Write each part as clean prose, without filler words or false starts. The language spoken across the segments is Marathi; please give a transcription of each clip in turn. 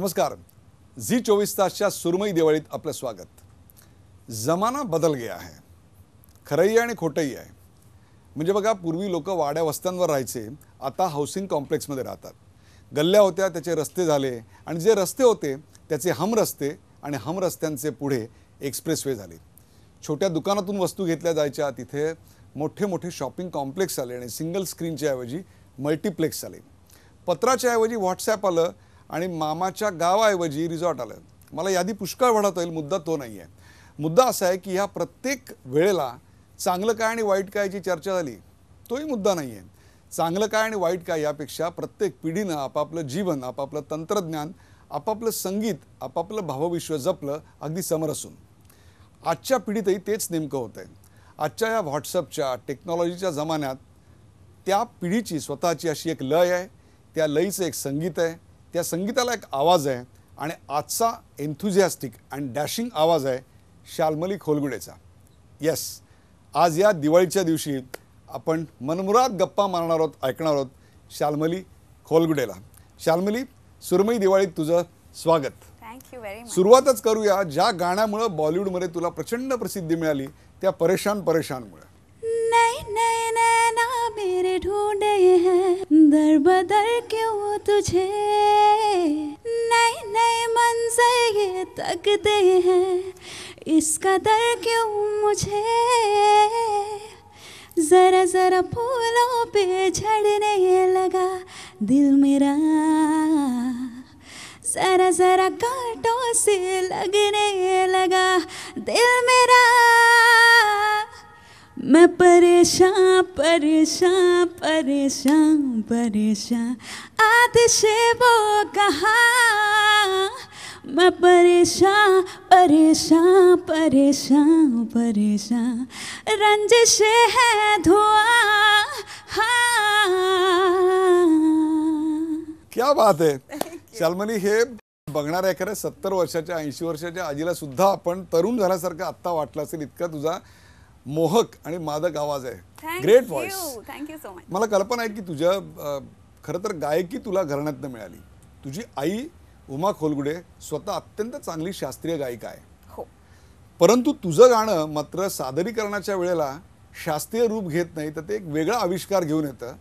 नमस्कार। जी 24 तासच्या सुरमई दिवाळीत आपलं स्वागत। जमाना बदल गया है, खरंही आणि खोटंही आहे। म्हणजे बघा, पूर्वी लोक वाड्या वस्त्यांवर राहायचे, आता हाऊसिंग कॉम्प्लेक्समध्ये राहतात। गल्ल्या होत्या, त्याचे रस्ते झाले, आणि जे रस्ते होते त्याचे हमरस्ते, आणि हमरस्त्यांचे पुढे एक्सप्रेसवे झाले। छोट्या दुकानातून वस्तू घेतल्या जायच्या, तिथे मोठे मोठे शॉपिंग कॉम्प्लेक्स आले, आणि सिंगल स्क्रीनच्या ऐवजी मल्टीप्लेक्स आले। पत्राच्या ऐवजी व्हॉट्सॲप आलं, आणि मामाच्या गावाऐवजी रिसॉर्ट आलं। मला यादी पुष्कळ वाढवता येईल, मुद्दा तो नाही आहे। मुद्दा असा आहे की ह्या प्रत्येक वेळेला चांगलं काय आणि वाईट कायची चर्चा झाली, तोही मुद्दा नाही आहे। चांगलं काय आणि वाईट काय यापेक्षा प्रत्येक पिढीनं आपापलं जीवन, आपापलं तंत्रज्ञान, आपापलं संगीत, आपापलं भावविश्व जपलं, अगदी समरसून। आजच्या पिढीतही तेच नेमकं होतं आहे। आजच्या या व्हॉट्सअपच्या टेक्नॉलॉजीच्या जमान्यात त्या पिढीची स्वतःची अशी एक लय आहे, त्या लयीचं एक संगीत आहे, त्या संगीताला एक आवाज आहे, आणि आजचा एन्थुझियास्टिक अँड डॅशिंग आवाज आहे शाल्मली खोलगुडेचा। येस, आज या दिवाळीच्या दिवशी आपण मनमुराद गप्पा मारणार आहोत, ऐकणार आहोत शाल्मली खोलगुडेला। शाल्मली, सुरमई दिवाळीत तुझं स्वागत। Thank you very much. सुरुवातच करूया ज्या गाण्यामुळे बॉलिवूडमध्ये तुला प्रचंड प्रसिद्धी मिळाली, त्या परेशान परेशानमुळे। नए नए नैना मेरे ढूंढे हैं, दर बदर क्यों तुझे, नए नए मंजर ये तकते हैं, इस कदर क्यों मुझे, जरा जरा फूलों पे झड़ने लगा दिल मेरा, जरा जरा कांटों से लगने लगा दिल मेरा, मैं परेशान परेशान परेशान परेशान आतिशे वो कहा, मैं परेशान परेशान परेशान परेशान रंजिशे है धुआं। क्या बात है शाल्मली। हे बघणाऱ्या एखाद्या 70 वर्षाच्या 80 वर्षाच्या आजीला सुद्धा आपण तरुण झाल्यासारखं आत्ता वाटलं असेल, इतका तुझा मोहक आणि मादक आवाज आहे। Great voice. Thank you so much. मला कल्पना आहे की तुझ्या खरं तर गायकी तुला घराण्यातनं मिळाली। तुझी आई उमा खोलगुडे स्वतः अत्यंत चांगली शास्त्रीय गायिका आहे, हो, परंतु तुझं गाणं मात्र सादरीकरणाच्या वेळेला शास्त्रीय रूप घेत नाही, तर ते एक वेगळा आविष्कार घेऊन येतं।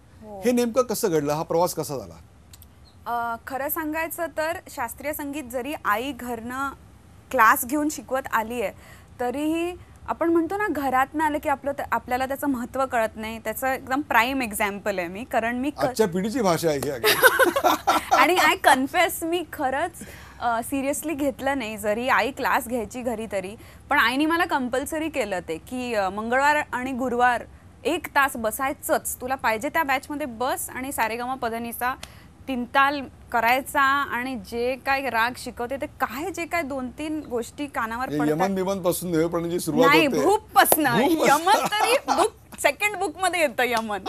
हे नेमकं कसं घडलं, हा प्रवास कसा झाला? खरं सांगायचं तर शास्त्रीय संगीत जरी आई घरनं क्लास घेऊन शिकवत आली आहे, तरीही आपण म्हणतो ना, घरातनं आलं की आपल्याला त्याचं महत्त्व कळत नाही। त्याचं एकदम प्राईम एक्झाम्पल आहे मी, कारण मी आजच्या पिढीची भाषा आहे ही। आणि आय कन्फेस, मी खरंच सिरियसली घेतलं नाही, जरी आई क्लास घ्यायची घरी तरी, पण आईने मला कंपल्सरी केलं ते की मंगळवार आणि गुरुवार 1 तास बसायचंच, तुला पाहिजे त्या बॅचमध्ये बस, आणि सारेगमा पधनिसा 3 ताल करायचा, आणि जे काय राग शिकवते ते काय, जे काय 2-3 गोष्टी कानावर पडतात, यमन बिमन पासून नेहमीपणाची सुरुवात नाही, होते। भूप पासून। यमन तरी बुक सेकंड बुक मध्ये येतं यमन।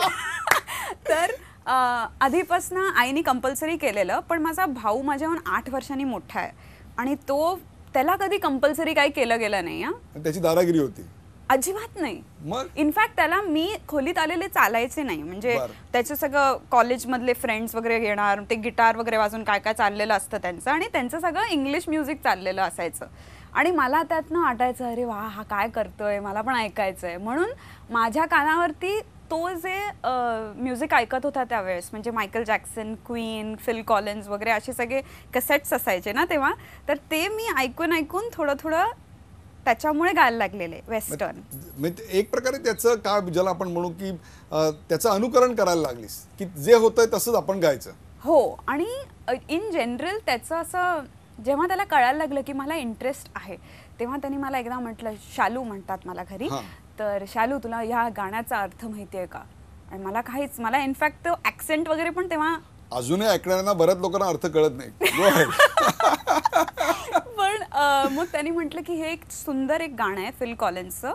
तर आधीपासून आईने कंपल्सरी केलेलं, पण माझा भाऊ माझ्याहून 8 वर्षांनी मोठा आहे, आणि त्याला कधी कंपल्सरी काही केलं गेलं नाही। त्याची दादागिरी होती? अजिबात नाही। मग इनफॅक्ट त्याला मी खोलीत आलेले चालायचे नाही, म्हणजे त्याचं सगळं कॉलेजमधले फ्रेंड्स वगैरे येणार, ते गिटार वगैरे वाजून काय काय चाललेलं असतं त्यांचं, आणि त्यांचं सगळं इंग्लिश म्युझिक चाललेलं असायचं, आणि मला त्यातनं वाटायचं, अरे वा, हा काय करतोय, मला पण ऐकायचं आहे। म्हणून माझ्या कानावरती तो जे म्युझिक ऐकत होता त्यावेळेस, म्हणजे Michael Jackson, Queen, Phil Collins वगैरे असे सगळे कॅसेट्स असायचे ना तेव्हा, तर ते मी ऐकून ऐकून थोडं थोडं त्याच्यामुळे गायला लागलेले वेस्टर्न। म्हणजे एक प्रकारे त्याचं काय, ज्याला आपण म्हणू की त्याचं अनुकरण करायला लागलीस, की जे होतंय तसंच आपण गायचं। हो, आणि इन जनरल त्याचं असं जेव्हा त्याला कळायला लागलं की मला इंटरेस्ट आहे, तेव्हा त्यांनी मला एकदा म्हटलं, शालू म्हणतात मला घरी, तर शालू तुला ह्या गाण्याचा अर्थ माहिती आहे का? आणि मला इनफॅक्ट तो ॲक्सेंट वगैरे पण तेव्हा अजूनही ऐकणाऱ्यांना बऱ्याच लोकांना अर्थ कळत नाही। पण मग त्यांनी म्हटलं की हे एक सुंदर एक गाणं आहे फिल कॉलिन्सचं,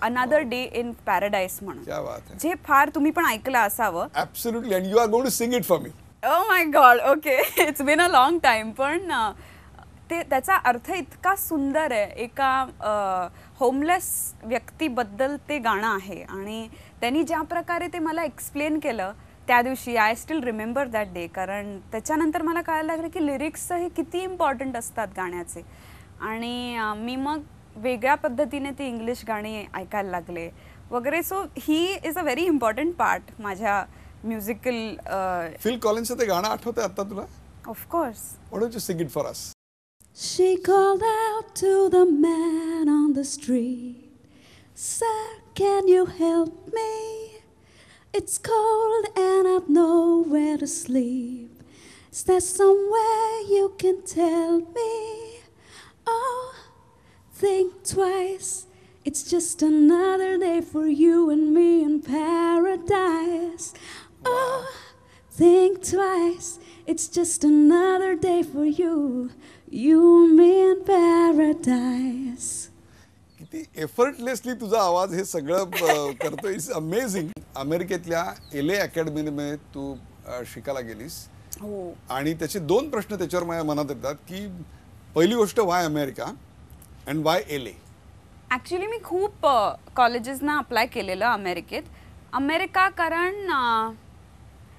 अनदर डे इन पॅराडाईस म्हणून, जे फार तुम्ही पण ऐकलं असावं। Absolutely, and you are going to sing it for me. Oh my god, okay, it's been a long time. पण त्याचा अर्थ इतका सुंदर आहे, एका होमलेस व्यक्तीबद्दल ते गाणं आहे, आणि त्यांनी ज्या प्रकारे ते मला एक्सप्लेन केलं त्या दिवशी I still remember that day, कारण त्याच्यानंतर मला कळायला लागलं की लिरिक्स हे किती इम्पॉर्टंट असतात गाण्याचे. आणि मी मग वेगळ्या पद्धतीने ती इंग्लिश गाणी ऐकायला लागले वगैरे. So he is a very important part माझ्या म्युझिकल. फिल कॉलिन्सचं ते गाणं आठवतंय आता तुला? Of course. Why don't you sing it for us? She called out to the man on the street, "Sir, can you help me? It's cold and I've nowhere to sleep. Is there somewhere you can tell me? Oh, think twice. It's just another day for you and me in paradise. Oh, think twice. It's just another day for you, you and me in paradise." किती एफर्टलेसली तुझा आवाज हे सगळं करतोय. It's amazing. अमेरिकेतल्या LA अकॅडमीमध्ये तू शिकायला गेलीस. हो. आणि त्याचे 2 प्रश्न त्याच्यावर माझ्या मनात येतात की पहिली गोष्ट why America and why LA? Actually मी खूप कॉलेजेसना अप्लाय केलेलं अमेरिकेत. अमेरिका कारण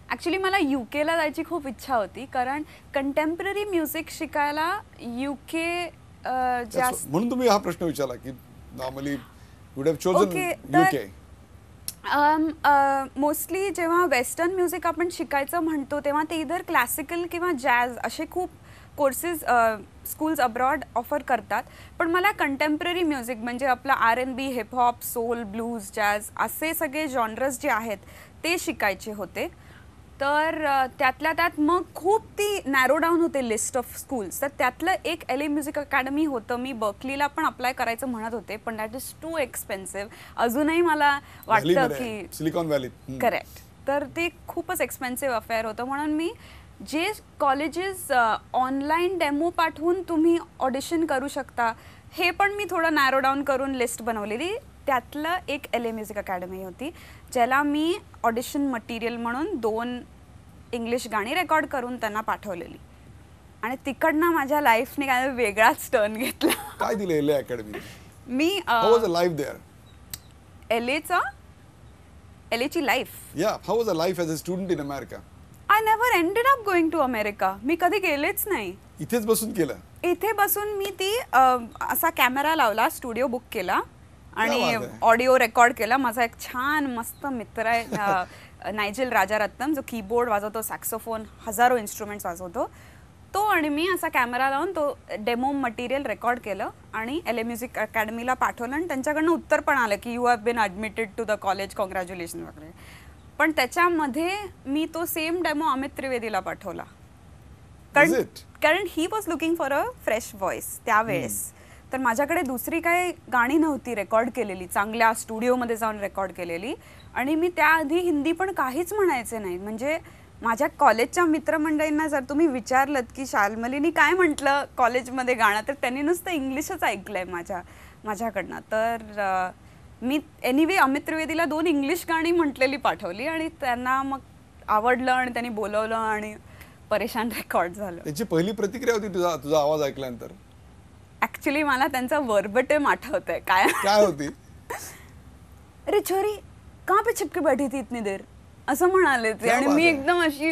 ॲक्च्युली मला UK जायची खूप इच्छा होती, कारण कंटेम्पररी म्युझिक शिकायला UK जास्त. म्हणून तुम्ही हा प्रश्न विचारला की normally would have chosen UK. Mostly जेव्हा वेस्टर्न म्युझिक आपण शिकायचं म्हणतो तेव्हा ते इधर क्लासिकल किंवा जॅझ असे खूप कोर्सेस स्कूल्स अब्रॉड ऑफर करतात. पण मला कंटेम्पररी म्युझिक म्हणजे आपलं R&B, hip hop, soul, blues, jazz असे सगळे जॉनरस जे आहेत ते शिकायचे होते. तर त्यातल्या त्यात मग खूप ती नॅरो डाऊन होते लिस्ट ऑफ स्कूल्स. तर त्यातलं एक LA म्युझिक अकॅडमी होतं. मी बर्कलीला पण अप्लाय करायचं म्हणत होते, पण दॅट इज टू एक्सपेन्सिव्ह. अजूनही मला वाटतं की सिलिकॉन व्हॅली. करेक्ट. तर ते खूपच एक्सपेन्सिव्ह अफेअर होतं. म्हणून मी जे कॉलेजेस ऑनलाईन डेमो पाठवून तुम्ही ऑडिशन करू शकता हे पण मी थोडं नॅरो डाऊन करून लिस्ट बनवलेली. त्यातलं एक LA म्युझिक अकॅडमी होती ज्याला मी ऑडिशन मटेरियल म्हणून 2 इंग्लिश गाणी रेकॉर्ड करून त्यांना पाठवलेली. आणि तिकडनं माझ्या लाईफने काय वेगळाच टर्न घेतला. काय दिलं LA अकॅडमी? मी how was a life there? LAची life. Yeah, how was a life as a student in America? I never ended up going to America. मी कधी गेलेच नाही. इथेच बसून केलं? इथे बसून मी ती असा कॅमेरा लावला, स्टुडिओ बुक केला आणि ऑडिओ रेकॉर्ड केला. माझा एक छान मस्त मित्र आहे नायजेल राजारत्नम, जो कीबोर्ड वाजवतो, सॅक्सोफोन, हजारो इन्स्ट्रुमेंट्स वाजवतो तो. आणि मी असा कॅमेरा लावून तो डेमो मटेरियल रेकॉर्ड केलं आणि LA म्युझिक अकॅडमीला पाठवलं. आणि त्यांच्याकडनं उत्तर पण आलं की you have been admitted to the college, congratulation वगैरे. पण त्याच्यामध्ये मी तो सेम डेमो अमित त्रिवेदीला पाठवला, कारण he was looking for a fresh voice त्यावेळेस. तर माझ्याकडे दुसरी काही गाणी नव्हती रेकॉर्ड केलेली, चांगल्या स्टुडिओमध्ये जाऊन रेकॉर्ड केलेली. आणि मी त्याआधी हिंदी पण काहीच म्हणायचे नाही. म्हणजे माझ्या कॉलेजच्या मित्रमंडळींना जर तुम्ही विचारलं की शाल्मलीनी काय म्हटलं कॉलेजमध्ये गाणं, तर त्यांनी नुसतं इंग्लिशच ऐकलंय माझ्याकडनं. तर मी एनिवे अमित त्रिवेदीला 2 इंग्लिश गाणी म्हटलेली पाठवली आणि त्यांना मग आवडलं आणि त्यांनी बोलवलं आणि परेशान रेकॉर्ड झालं. त्याची पहिली प्रतिक्रिया होती तुझा आवाज ऐकल्यानंतर? ऍक्च्युली मला त्यांचा वर्बटेम आठवतंय. काय होती? अरे छोरी कहाँ पे चिपके बैठी थी इतनी देर, असं म्हणाले ते. आणि मी एकदम अशी.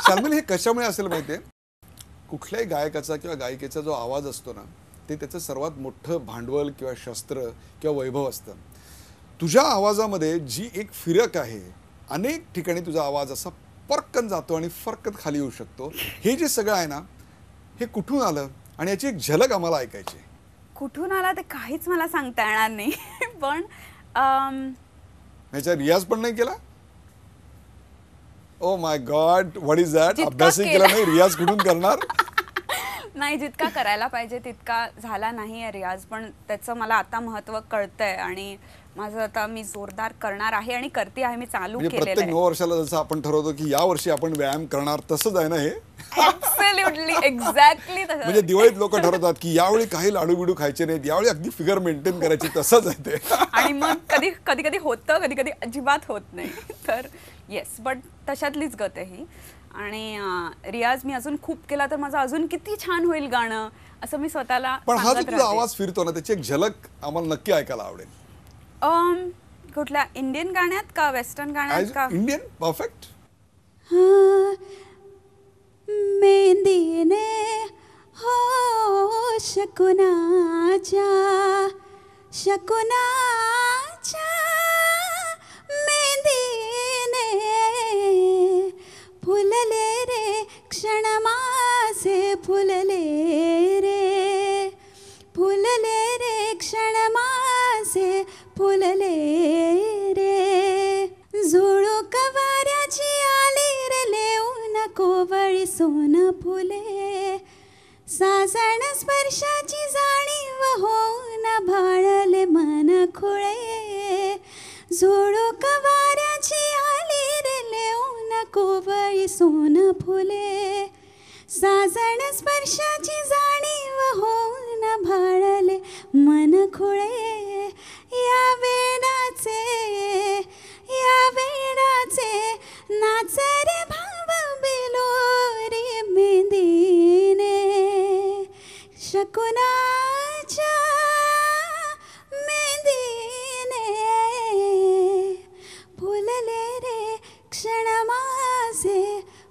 शाल्मली, हे कशामुळे असेल माहितीये? कुठल्याही गायकाचा किंवा गायिकेचा जो आवाज असतो ना, ते त्याचं सर्वात मोठं भांडवल किंवा शस्त्र किंवा वैभव असतं. तुझ्या आवाजामध्ये जी एक फिरक आहे, अनेक ठिकाणी तुझा आवाज असा फरकन जातो आणि फरकत खाली येऊ शकतो. हे जे सगळं आहे ना, हे कुठून आलं आणि याची एक झलक आम्हाला ऐकायची. कुठून आला ते काहीच मला सांगता येणार नाही. पण ह्याचा रियाज पण नाही केला? Oh my God, what is that? अभ्यासही केला नाही, रियाज कुठून करणार? नाही, जितका करायला पाहिजे तितका झाला नाही आहे रियाज. पण त्याचं मला आता महत्त्व कळतंय आणि माझं आता मी जोरदार करणार आहे आणि करते आहे. मी चालू केलेलं आहे. प्रत्येक 9 वर्षाला जसं आपण ठरवतो की या वर्षी आपण व्यायाम करणार, तसंच आहे ना हे? ऍब्सोल्युटली, एक्झॅक्टली तसं. म्हणजे दिवाळीत लोक ठरवतात की यावेळी काही लाडू बिडू खायचे नाहीत, यावेळी अगदी फिगर मेंटेन करायची, तसंच आहे ते. आणि मग कधी कधी होतं, कधी कधी अजिबात होत नाही. तर येस, बट तशातलीच गत आहे ही. आणि रियाज मी अजून खूप केला तर माझं अजून किती छान होईल गाणं, असं मी स्वतःला. पण हा जो तुझा आवाज फिरतो ना, त्याची एक झलक आम्हाला नक्की ऐकायला आवडेल. कुठल्या इंडियन गाण्यात का वेस्टर्न गाण्यात का? Indian perfect. मेहंदीने हो शकुनाच्या मेहंदीने फुलले रे क्षण माझे फुलले रे क्षण माझे फुलले रे झुळूक वाऱ्याची आली रे लेऊन कोवळी सोन फुले साजण स्पर्शाची जाणीव होऊन भाळले मन खुळे झुळूक वाऱ्याची आली रे लेऊन कोवळी सोन फुले साजण स्पर्शाची जाणीव होऊन भाळले मन खुळे या वेळाचे नाच रे भाव बिलोरी मेहंदीने शकुनाच्या मेहंदीने फुलले रे क्षण माझे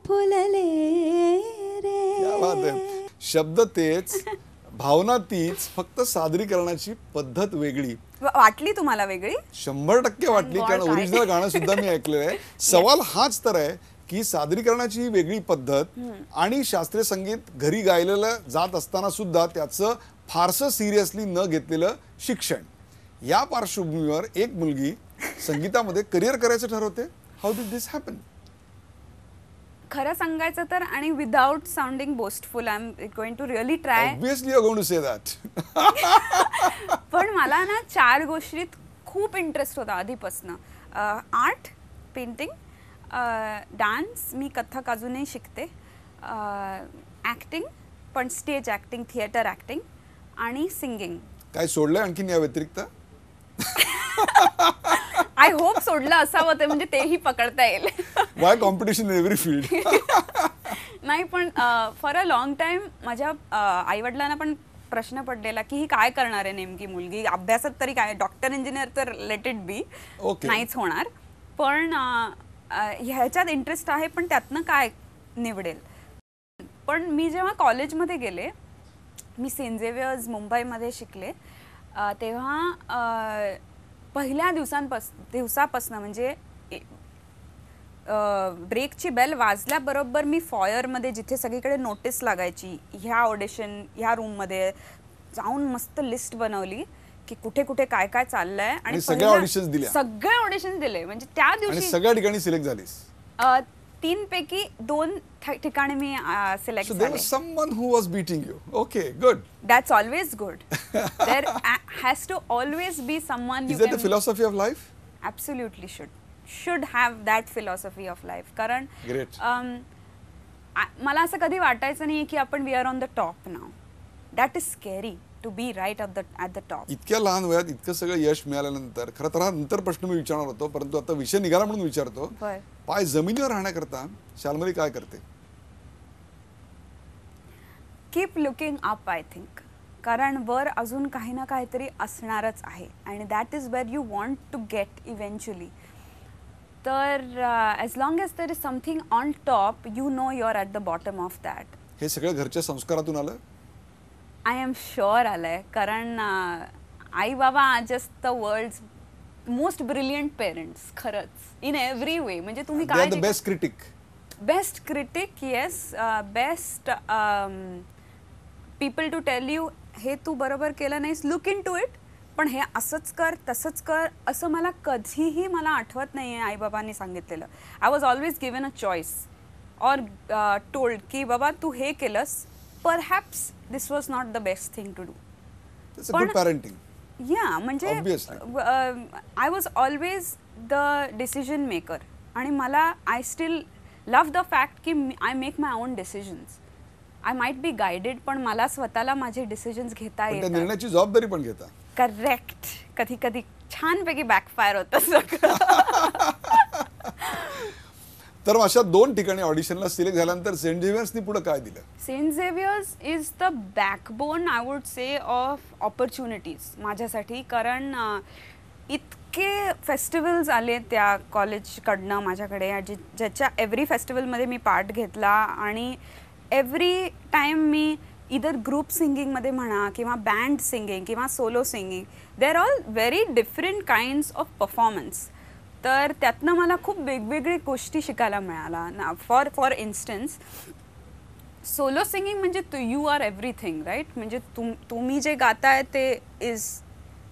फुलले क्या बात आहे. शब्द तेच, भावना तीच, फक्त सादरीकरणाची पद्धत वेगळी. वाटली तुम्हाला वेगळी? 100% वाटली, कारण ओरिजिनल गाणं सुद्धा मी ऐकलेलं आहे. सवाल हाच तर आहे की सादरीकरणाची ही वेगळी पद्धत आणि शास्त्रीय संगीत घरी गायलेलं जात असताना सुद्धा त्याचं फारसं सिरियसली न घेतलेलं शिक्षण, या पार्श्वभूमीवर एक मुलगी संगीतामध्ये करिअर करायचं ठरवते. How did this happen? खरं सांगायचं तर, आणि without sounding boastful, I am going to really try. Obviously you are going to say that. पण मला ना 4 गोष्टीत खूप इंटरेस्ट होता आधीपासनं. आर्ट, पेंटिंग, डान्स, मी कथ्थक अजूनही शिकते, ॲक्टिंग, पण स्टेज ॲक्टिंग, थिएटर ॲक्टिंग, आणि सिंगिंग. काय सोडलंय आणखीन या व्यतिरिक्त? आय होप सोडलं असावं ते, म्हणजे तेही पकडता येईल. Y competition in every field? नाही, पण फॉर अ लॉंग टाइम माझ्या आईवडिलांना पण प्रश्न पडलेला की ही काय करणार आहे नेमकी मुलगी, अभ्यासात तरी काय, डॉक्टर इंजिनियर तर लेट इट बी, नाहीच होणार, पण ह्याच्यात इंटरेस्ट आहे, पण त्यातनं काय निवडेल. पण मी जेव्हा कॉलेजमध्ये गेले, मी सेंट झेवियर्स मुंबईमध्ये शिकले, तेव्हा पहिल्या दिवसापासून म्हणजे ब्रेकची बेल वाजल्याबरोबर मी फॉयरमध्ये, जिथे सगळीकडे नोटीस लागायची, ह्या ऑडिशन ह्या रूममध्ये जाऊन मस्त लिस्ट बनवली की कुठे कुठे काय काय चाललंय, आणि सगळे ऑडिशन्स दिले. म्हणजे त्या दिवशी सगळ्या ठिकाणी सिलेक्ट झालीस? 3 पैकी 2 ठिकाणी मी सिलेक्ट झाले. So there was someone who was beating you. Okay, good. That's always good. There has to always be someone you can. Is that the philosophy of life? Absolutely should have that philosophy of life. कारण Great. मला असं कधी वाटायचं नाही की आपण we are on the top नाव. That is scary to be right at the top. इतक्या लहान वयात इतकं सगळं यश मिळाल्यानंतर, खरं तर हा नंतर प्रश्न मी विचारणार होतो, परंतु आता विषय निघाला म्हणून विचारतो. पाय जमिनीवर राहण्याकरता शाल्मली काय करते? Keep looking up, I think. कारण वर अजून काही ना काहीतरी असणारच आहे, आणि that is where you want to get eventually. तर as long as there is something on top, you know you are at the bottom of that. हे सगळं घरच्या संस्कारातून आलं? आय एम शुअर आलंय, कारण आई बाबा are just the world's most brilliant parents, खरंच, इन एव्हरी वे. म्हणजे तुम्ही काय, best critic, yes, best people to tell you हे तू बरोबर केलं नाहीस, लुक इन टू इट, पण हे असंच कर तसंच कर, असं मला कधीही मला आठवत नाही आहे आईबाबांनी सांगितलेलं. I was always given a choice or told की बाबा तू हे केलंस, perhaps this was not the best thing to do. पण या म्हणजे I was always the decision maker, आणि मला I still love the fact की I make my own decisions. I might be guided, पण मला स्वतःला माझे डिसिजन्स घेता येतात. निर्णयाची जबाबदारी पण घेता. करेक्ट. कधी कधी छानपैकी बॅकफायर होतं सगळं. तर अशा 2 ठिकाणी ऑडिशनला सिलेक्ट झाल्यानंतर सेंट झेवियर्सनी पुढे काय दिलं? Saint Xavier's is the backbone, I would say, of opportunities माझ्यासाठी. कारण इतके फेस्टिवल्स आले त्या कॉलेजकडनं माझ्याकडे, ज्याच्या एव्हरी फेस्टिवलमध्ये मी पार्ट घेतला आणि एव्हरी टाईम मी इधर ग्रुप सिंगिंगमध्ये म्हणा किंवा बँड सिंगिंग किंवा solo singing, they are all very different kinds of performance. तर त्यातनं मला खूप वेगवेगळी गोष्टी शिकायला मिळाला ना. फॉर इन्स्टन्स सोलो सिंगिंग म्हणजे यू आर एव्हरीथिंग, राईट? म्हणजे तुम्ही जे गाताय ते is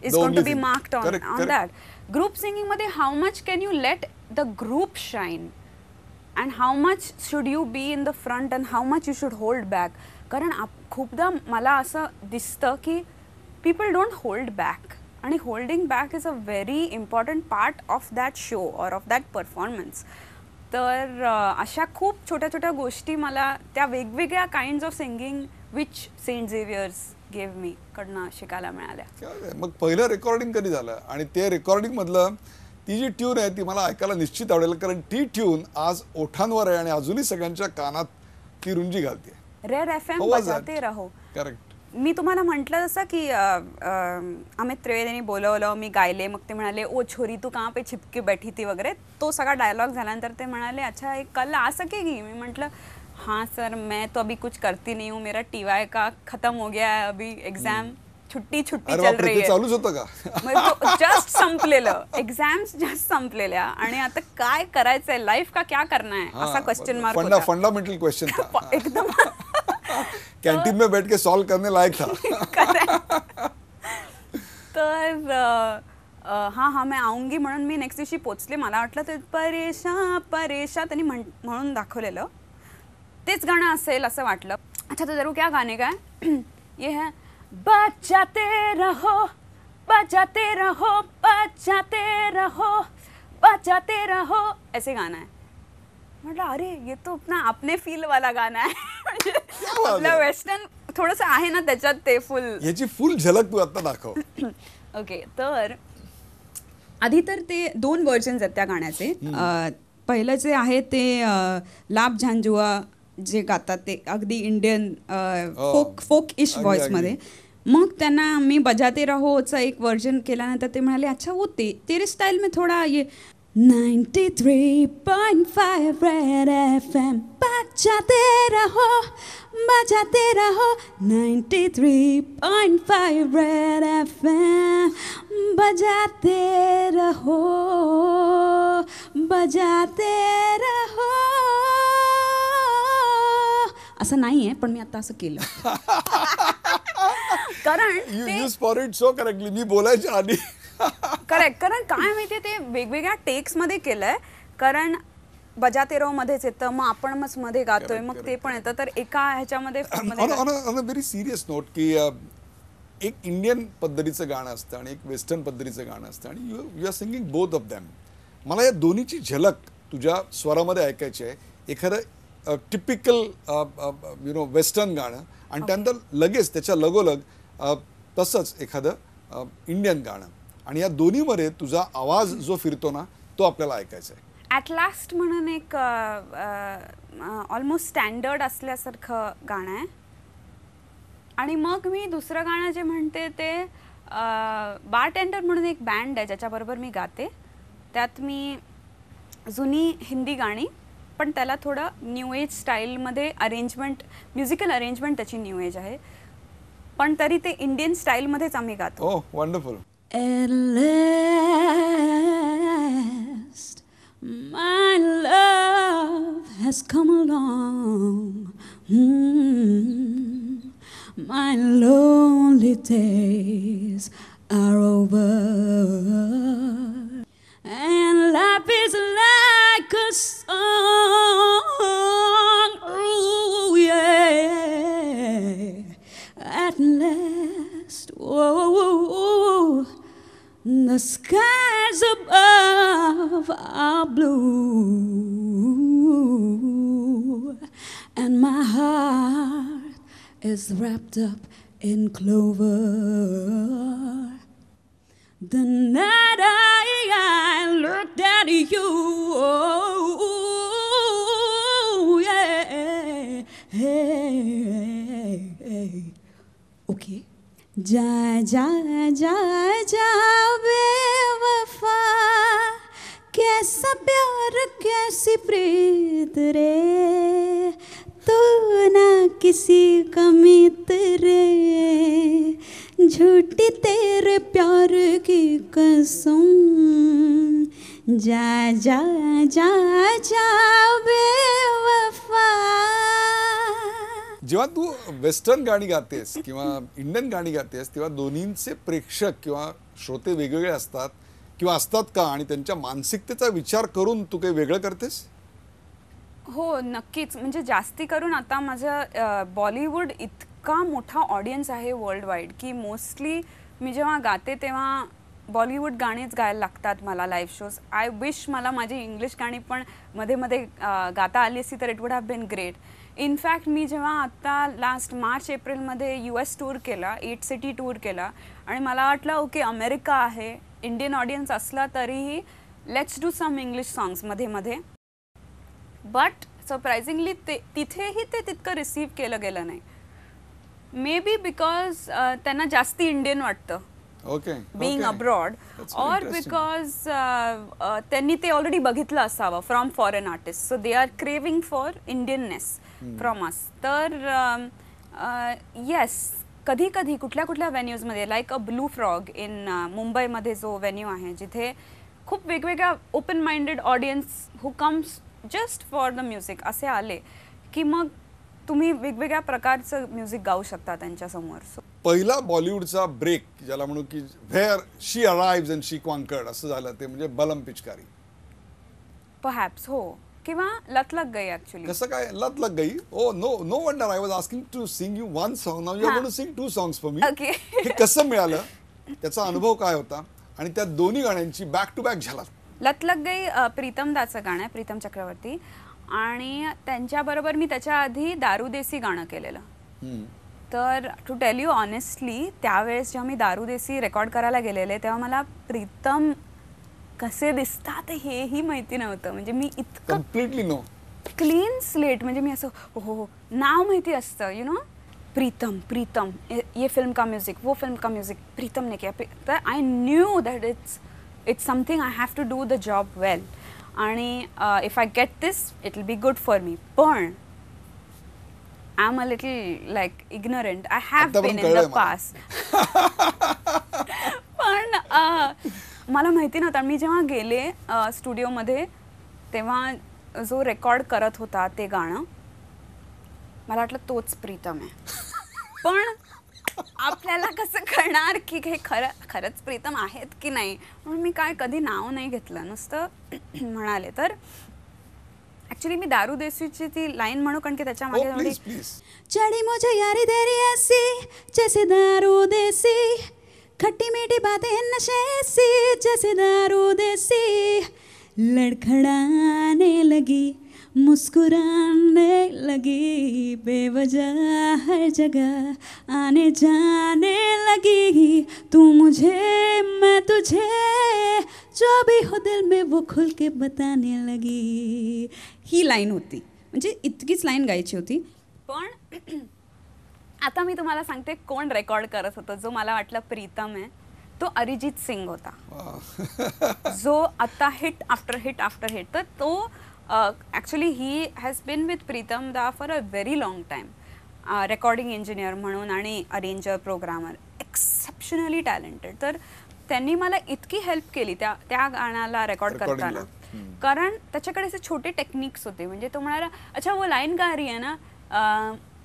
going to be marked on that. Group सिंगिंगमध्ये how much can you let the group shine and how much should you be in the front and how much you should hold back. कारण खूपदा मला असं दिसतं की पीपल डोंट होल्ड बॅक, आणि holding back is a very important part of that show or of that performance. तर अशा खूप छोट्या छोट्या गोष्टी मला त्या वेगवेगळ्या kinds of singing which Saint Xavier's gave मी कडनं शिकायला मिळाल्या. मग पहिलं रेकॉर्डिंग कधी झालं आणि ते रेकॉर्डिंग मधलं ती जी ट्यून आहे ती मला ऐकायला निश्चित आवडेल, कारण ती ट्यून आज ओठांवर आहे आणि अजूनही सगळ्यांच्या कानात ती रुंजी घालते. रेड FM बजाते रहो. करेक्ट. मी तुम्हाला म्हटलं जसं की अमित त्रिवेदींनी बोलवलं, मी गायले, मग ते म्हणाले ओ छोरी तू कहाँ पे छिपके बैठी थी वगैरे. तो सगळा डायलॉग झाल्यानंतर ते म्हणाले अच्छा एक कल आ सकेगी. मी म्हटलं हाँ सर मैं तो अभी कुछ करती नहीं हूँ, मेरा TY का खत्म हो गया है, अभी एग्जाम छुट्टी चल रही है. चालूच होतं का? जस्ट संपलेलं, एक्झाम्स जस्ट संपलेल्या आणि आता काय करायचंय, लाईफ का क्या करना है असा क्वेश्चन मार्क होता. फंडामेंटल क्वेश्चन था. एकदम कैंटीन में बैठ के सॉल्व करने लायक था. तर हाँ मैं आऊंगी म्हणून मी नेक्स्ट दिवशी पोचले. मला वाटलं ते परेशा त्यांनी म्हणून दाखवलेलं तेच गाणं असेल असं वाटलं. अच्छा तो जरूर क्या गाणे का ये है बजाते रहो बजाते रहो बजाते रहो बजाते रहो, ऐसे गाना है. म्हटलं अरे ये तो अपने फील वाला गाना आहे. आपलं वेस्टर्न थोडंसं आहे ना त्याच्यात, ते फुल याची फुल झलक तू आता दाखव. ओके. तर आधी तर ते 2 व्हर्जन्स आहेत त्या गाण्याचे. पहिलं जे आहे ते लाभ झांजुआ जे गातात ते अगदी इंडियन फोक इश व्हॉइसमध्ये. मग त्यांना मी बजाते रहोचं एक व्हर्जन केल्यानंतर ते म्हणाले अच्छा वो तेरे स्टाईल में थोडा ये 93.5 रेड FM बजाते रहो 93.5 रेड FM बजाते रहो असं नाही आहे, पण मी आता असं केलं. कारण you for it so correctly. मी बोलायच्या आधी करेक्ट. कारण काय माहितीये ते वेगवेगळ्या टेक्स मध्ये केलंय. कारण बजाते रहो मध्येच येतं, मग आपण मग मध्ये गातोय, मग ते पण येतं. तर एका ह्याच्यामध्ये on a very serious note की एक इंडियन पद्धतीचं गाणं असतं आणि एक वेस्टर्न पद्धतीचं गाणं असतं आणि you are singing both of them. मला या दोन्हीची झलक तुझ्या स्वरामध्ये ऐकायची आहे. एखादं टिपिकल वेस्टर्न गाणं आणि त्यानंतर लगेच त्याच्या लगोलग तसंच एखादं इंडियन गाणं, आणि या दोन्हीमध्ये तुझा आवाज जो फिरतो ना तो आपल्याला ऐकायचा आहे. ॲट लास्ट म्हणून एक ऑलमोस्ट स्टँडर्ड असल्यासारखं गाणं आहे. आणि मग मी दुसरं गाणं जे म्हणते ते बारटेंडर म्हणून एक बँड आहे ज्याच्याबरोबर मी गाते. त्यात मी जुनी हिंदी गाणी पण त्याला थोडं न्यू एज स्टाईलमध्ये अरेंजमेंट, म्युझिकल अरेंजमेंट त्याची न्यू एज आहे, पण तरी ते इंडियन स्टाईलमध्येच आम्ही गातो. ओह wonderful. At last, my love has come along. My lonely days are over, and life is like a song. Ooh, yeah. At last, oh, the skies above are blue, and my heart is wrapped up in clover. The night I looked at you, oh, yeah. Okay. जा जा जा जा बेवफा कैसा प्यार कैसी प्रीत रे, तू ना किसी का मित रे, झूठी तेरे प्यार की कसम, जा जा जा जा बेवफा. जेव्हा तू वेस्टर्न गाणी गातेस किंवा इंडियन गाणी गातेस तेव्हा दोन्हींचे प्रेक्षक किंवा श्रोते वेगवेगळे असतात किंवा असतात का, आणि त्यांच्या मानसिकतेचा विचार करून तू काही वेगळं करतेस? हो नक्कीच. म्हणजे जास्ती करून आता माझं बॉलिवूड इतका मोठा ऑडियन्स आहे वर्ल्ड वाईड की मोस्टली मी जेव्हा गाते तेव्हा बॉलिवूड गाणीच गायला लागतात मला लाईव्ह शोज. आय विश मला माझी इंग्लिश गाणी पण मध्ये मध्ये गाता आली असती तर it would have been great. In fact मी जेव्हा आता लास्ट मार्च एप्रिलमध्ये US टूर केला, 8 सिटी टूर केला आणि मला वाटलं ओके अमेरिका आहे, इंडियन ऑडियन्स असला तरीही let's do some English songs मध्ये मध्ये. बट सरप्रायझिंगली तिथेही ते तितकं रिसीव्ह केलं गेलं नाही. मे बी बिकॉज त्यांना जास्ती इंडियन वाटतं okay being abroad, or because त्यांनी ते ऑलरेडी बघितलं असावं from foreign artist, so they are craving for Indianness from us. तर येस कधी कधी कुठल्या कुठल्या व्हेन्यूजमध्ये like a Blue Frog in मुंबईमध्ये जो व्हेन्यू आहे जिथे खूप वेगवेगळ्या open minded audience who comes just for the music असे आले की मग तुम्ही वेगवेगळ्या प्रकारचं म्युझिक गाऊ शकता त्यांच्यासमोर. सो पहिला बॉलिवूडचा ब्रेक ज्याला म्हणू की where she arrives and she conquered असं झालं ते म्हणजे बलम पिचकारी. परहॅप्स हो, किंवा लत लग गई. ऍक्च्युली कसं काय लत लग गई? Oh no wonder I was asking to sing you one song, now you are going to sing 2 songs for me. Okay. हे कसं मिळालं, त्याचा अनुभव काय होता, आणि त्या दोन्ही गाण्यांची बॅक टू बॅक झाला? लत लग गई प्रीतम दाचं गाणं आहे, प्रीतम चक्रवर्ती, आणि त्यांच्याबरोबर मी त्याच्या आधी दारू देसी गाणं केलेलं. तर टू टेल यू ऑनेस्टली त्यावेळेस जेव्हा मी दारू देसी रेकॉर्ड करायला गेलेले तेव्हा मला प्रीतम कसे दिसतात हेही माहिती नव्हतं. म्हणजे मी इतकं कम्प्लिटली नो क्लीन स्लेट, म्हणजे मी असं हो नाव माहिती असतं यू नो, प्रीतम प्रीतम ये फिल्म का म्युझिक, वो फिल्म का म्युझिक प्रीतम ने किया. तर I knew that it's something I have to do the job well, आणि if I get this it will be good for me. पण I am a little like ignorant, I have been in the past. पण मला माहिती नव्हतं. मी जेव्हा गेले स्टुडिओमध्ये तेव्हा जो रेकॉर्ड करत होता ते गाणं मला वाटलं तोच प्रीतम आहे. पण आपल्याला कसं कळणार की हे खरंच प्रीतम आहेत की नाही, म्हणून मी काय कधी नाव नाही घेतलं, नुसतं म्हणाले. तर ऍक्च्युली मी दारू देसीची ती लाईन म्हणू कारण की त्याच्या मागे चढ़ी मुझे यारी तेरी ऐसी जैसे दारू देसी, खट्टी मीठी बातें नशे सी जैसे दारू देसी, लड़खड़ाने लगी मुस्कुराने लगी, बेवजह हर जगह आने जाने लगी, तू मुझे मैं तुझे जो भी हो दिल में वो खुल के बताने लगी. ही लाईन होती, म्हणजे इतकीच लाईन गायची होती. पण आता मी तुम्हाला सांगते कोण रेकॉर्ड करत होतं. जो मला वाटलं प्रीतम आहे तो अरिजित सिंग होता, जो आता hit after hit after hit. तर तो actually he has been with Pritam da for a very long time, recording engineer म्हणून आणि अरेंजर प्रोग्रामर, एक्सेप्शनली टॅलेंटेड. तर त्यांनी मला इतकी हेल्प केली त्या गाण्याला रेकॉर्ड करताना, कारण त्याच्याकडे असे छोटे टेक्निक्स होते. म्हणजे तो म्हणाला अच्छा वो लाइन गा रही है ना,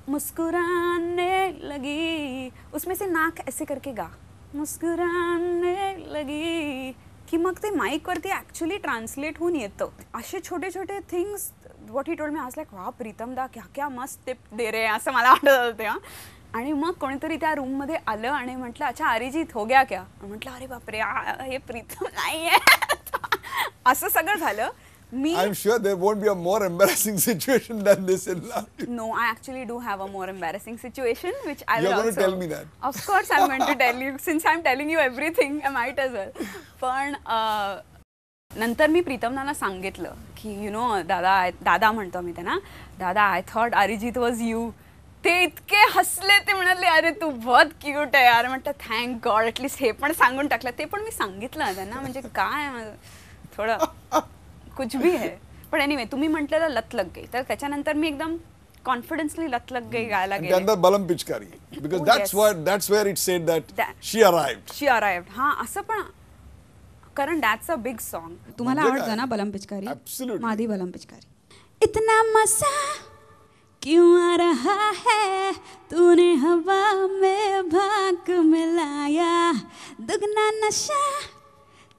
मुस्कुराने लगी, उसमें से नाक ऐसे करके गा, मुस्कुराने लगी, की मग ते माईकवरती ॲक्च्युली ट्रान्सलेट होऊन येतं. असे छोटे छोटे things what he told me, आज लाईक वा प्रीतम दा क्या क्या मस्त टिप दे रे, असं मला वाटत होतं तेव्हा. आणि मग कोणीतरी त्या रूममध्ये आलं आणि म्हटलं अच्छा अरिजित हो गया क्या, म्हटलं अरे बापरे हे प्रीतम नाही आहे. असं सगळं झालं. I'm sure there won't be a more embarrassing situation than this in life. No, I actually do have a more embarrassing situation, which I will You're also. going to tell me that. Of course, I'm going to tell you. Since I'm telling you everything, I might as well. पण नंतर मी प्रीतमला सांगितलं की यु नो दादा म्हणतो मी त्यांना, दादा I thought Arijit was you. ते इतके हसले, ते म्हणाले अरे तू बहुत क्यूट आहे यार. म्हटलं थँक गॉड ॲटलिस्ट हे पण सांगून टाकलं. ते पण मी सांगितलं त्यांना, म्हणजे काय थोडं कुछ भी है. पण एनिवे तुम्ही म्हटलेलं लत लग गई, तर त्याच्यानंतर मी एकदम कॉन्फिडन्सली लत लग गई गायला आणि गेले. त्यानंतर बलम पिचकारी, because Oh, that's yes. That's where it sed that That- she arrived. She arrived. हा असं पण, कारण दॅट्स अ बिग सॉन्ग. तुम्हाला म्हणजे आवडतं काय? ना बलम पिचकारी? Absolutely. मादी बलम पिचकारी. इतना मजा क्यों आ रहा है, तूने हवा में भाग मिलाया, दुगना नशा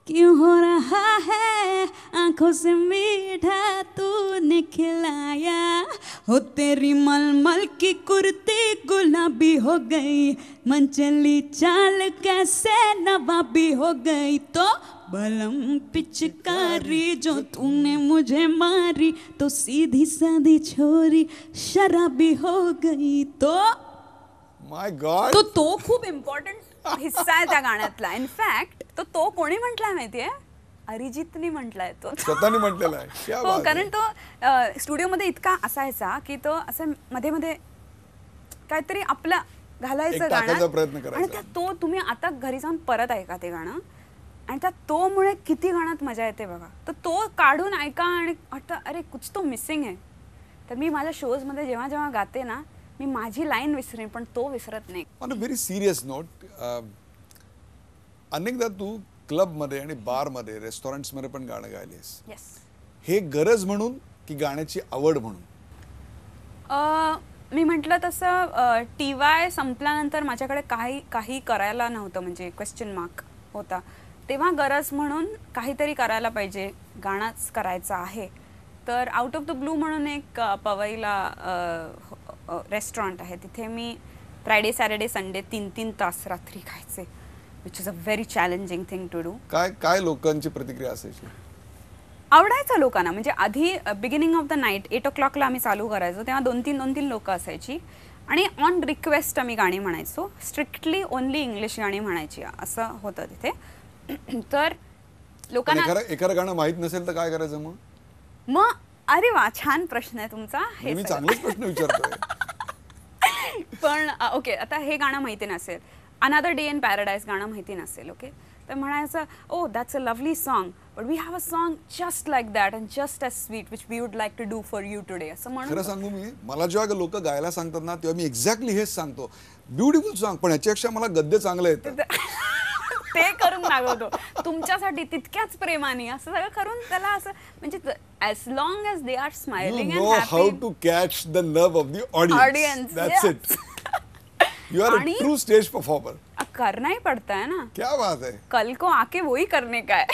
क्यों हो रहा है, आंखों से मीठा तूने खिलाया, हो तेरी मलमल की कुर्ती गुलाबी हो गई, मन चली चाल कैसे नवाबी हो गई, तो बलम पिचकारी जो तूने मुझे मारी, तो सीधी सादी छोरी शराबी हो गई, तो माय गॉड. तो खूप इम्पॉर्टंट हिस्सा आहे त्या गाण्यातला. इनफॅक्ट तो कोणी म्हटलाय माहितीये? अरिजितनी म्हटलाय तो. स्वतःने म्हटलेलं आहे. क्या हो, बात कारण आहे. तो स्टुडिओमध्ये इतका असायचा की तो असं मध्ये मध्ये काहीतरी आपलं घालायचं एक टाकायचा गाणं, प्रयत्न करायचा. आणि त्यात तो तुम्ही आता घरी जाऊन परत ऐका ते गाणं, आणि त्या तो मुळे किती गाण्यात मजा येते बघा. तर तो काढून ऐका आणि वाटतं अरे कुछ तो मिसिंग आहे. तर मी माझ्या शोजमध्ये जेव्हा जेव्हा गाते ना, मी माझी लाईन विसरेन पण तो विसरत नाही. On a very serious note, अनेकदा तू क्लबमध्ये आणि बारमध्ये, रेस्टॉरंट्समध्ये पण गाणं गायलीस. येस. हे गरज म्हणून की गाण्याची आवड म्हणून? मी म्हटलं तसं TY संपल्यानंतर माझ्याकडे काही करायला नव्हतं, म्हणजे क्वेश्चन मार्क होता. तेव्हा गरज म्हणून काहीतरी करायला पाहिजे, गाणंच करायचं आहे. तर आउट ऑफ द ब्लू म्हणून एक पवईला रेस्टॉरंट आहे, तिथे मी फ्रायडे सॅटर्डे संडे 3-3 तास रात्री खायचे, which is a very challenging thing to do. काय लोकांची प्रतिक्रिया असायची? आवडायचं लोकांना. म्हणजे आधी बिगिनिंग ऑफ द नाईट 8 o'clockला आम्ही चालू करायचो, तेव्हा 2-3 लोकं असायची, आणि ऑन रिक्वेस्ट आम्ही गाणी म्हणायचो. स्ट्रिक्टली ओनली इंग्लिश गाणी म्हणायची, असं होतं तिथे. तर पण लोकांना एखादं गाणं माहित नसेल तर काय करायचं मग? मग अरे वा, छान प्रश्न आहे तुमचा. हे मी सगळं. चांगलेच प्रश्न विचारतोय. पण ओके, आता हे गाणं माहिती नसेल, अनदर डे इन पॅराडाईज गाणं माहिती नसेल, ओके, तर म्हणायचं oh that's a lovely song, but we have a song just like that and just as sweet which we would like to do for you today, असं खरं म्हणून. सांगू, मला जेव्हा लोक गायला सांगतात ना, तेव्हा मी एक्झॅक्टली हेच सांगतो, ब्युटिफुल सॉन्ग, पण ह्याच्यापेक्षा मला गद्य चांगलं येतं. ते करून दाखवतो तुमच्यासाठी तितक्याच प्रेमाने, असं सगळं करून त्याला असं, म्हणजे as long as they are You smiling know and how happy. to catch the nerve of the audience. That's it. You are a आणि- true stage performer. करना ही पडता है ना, क्या बात आहे. कल को आके वही करने का है.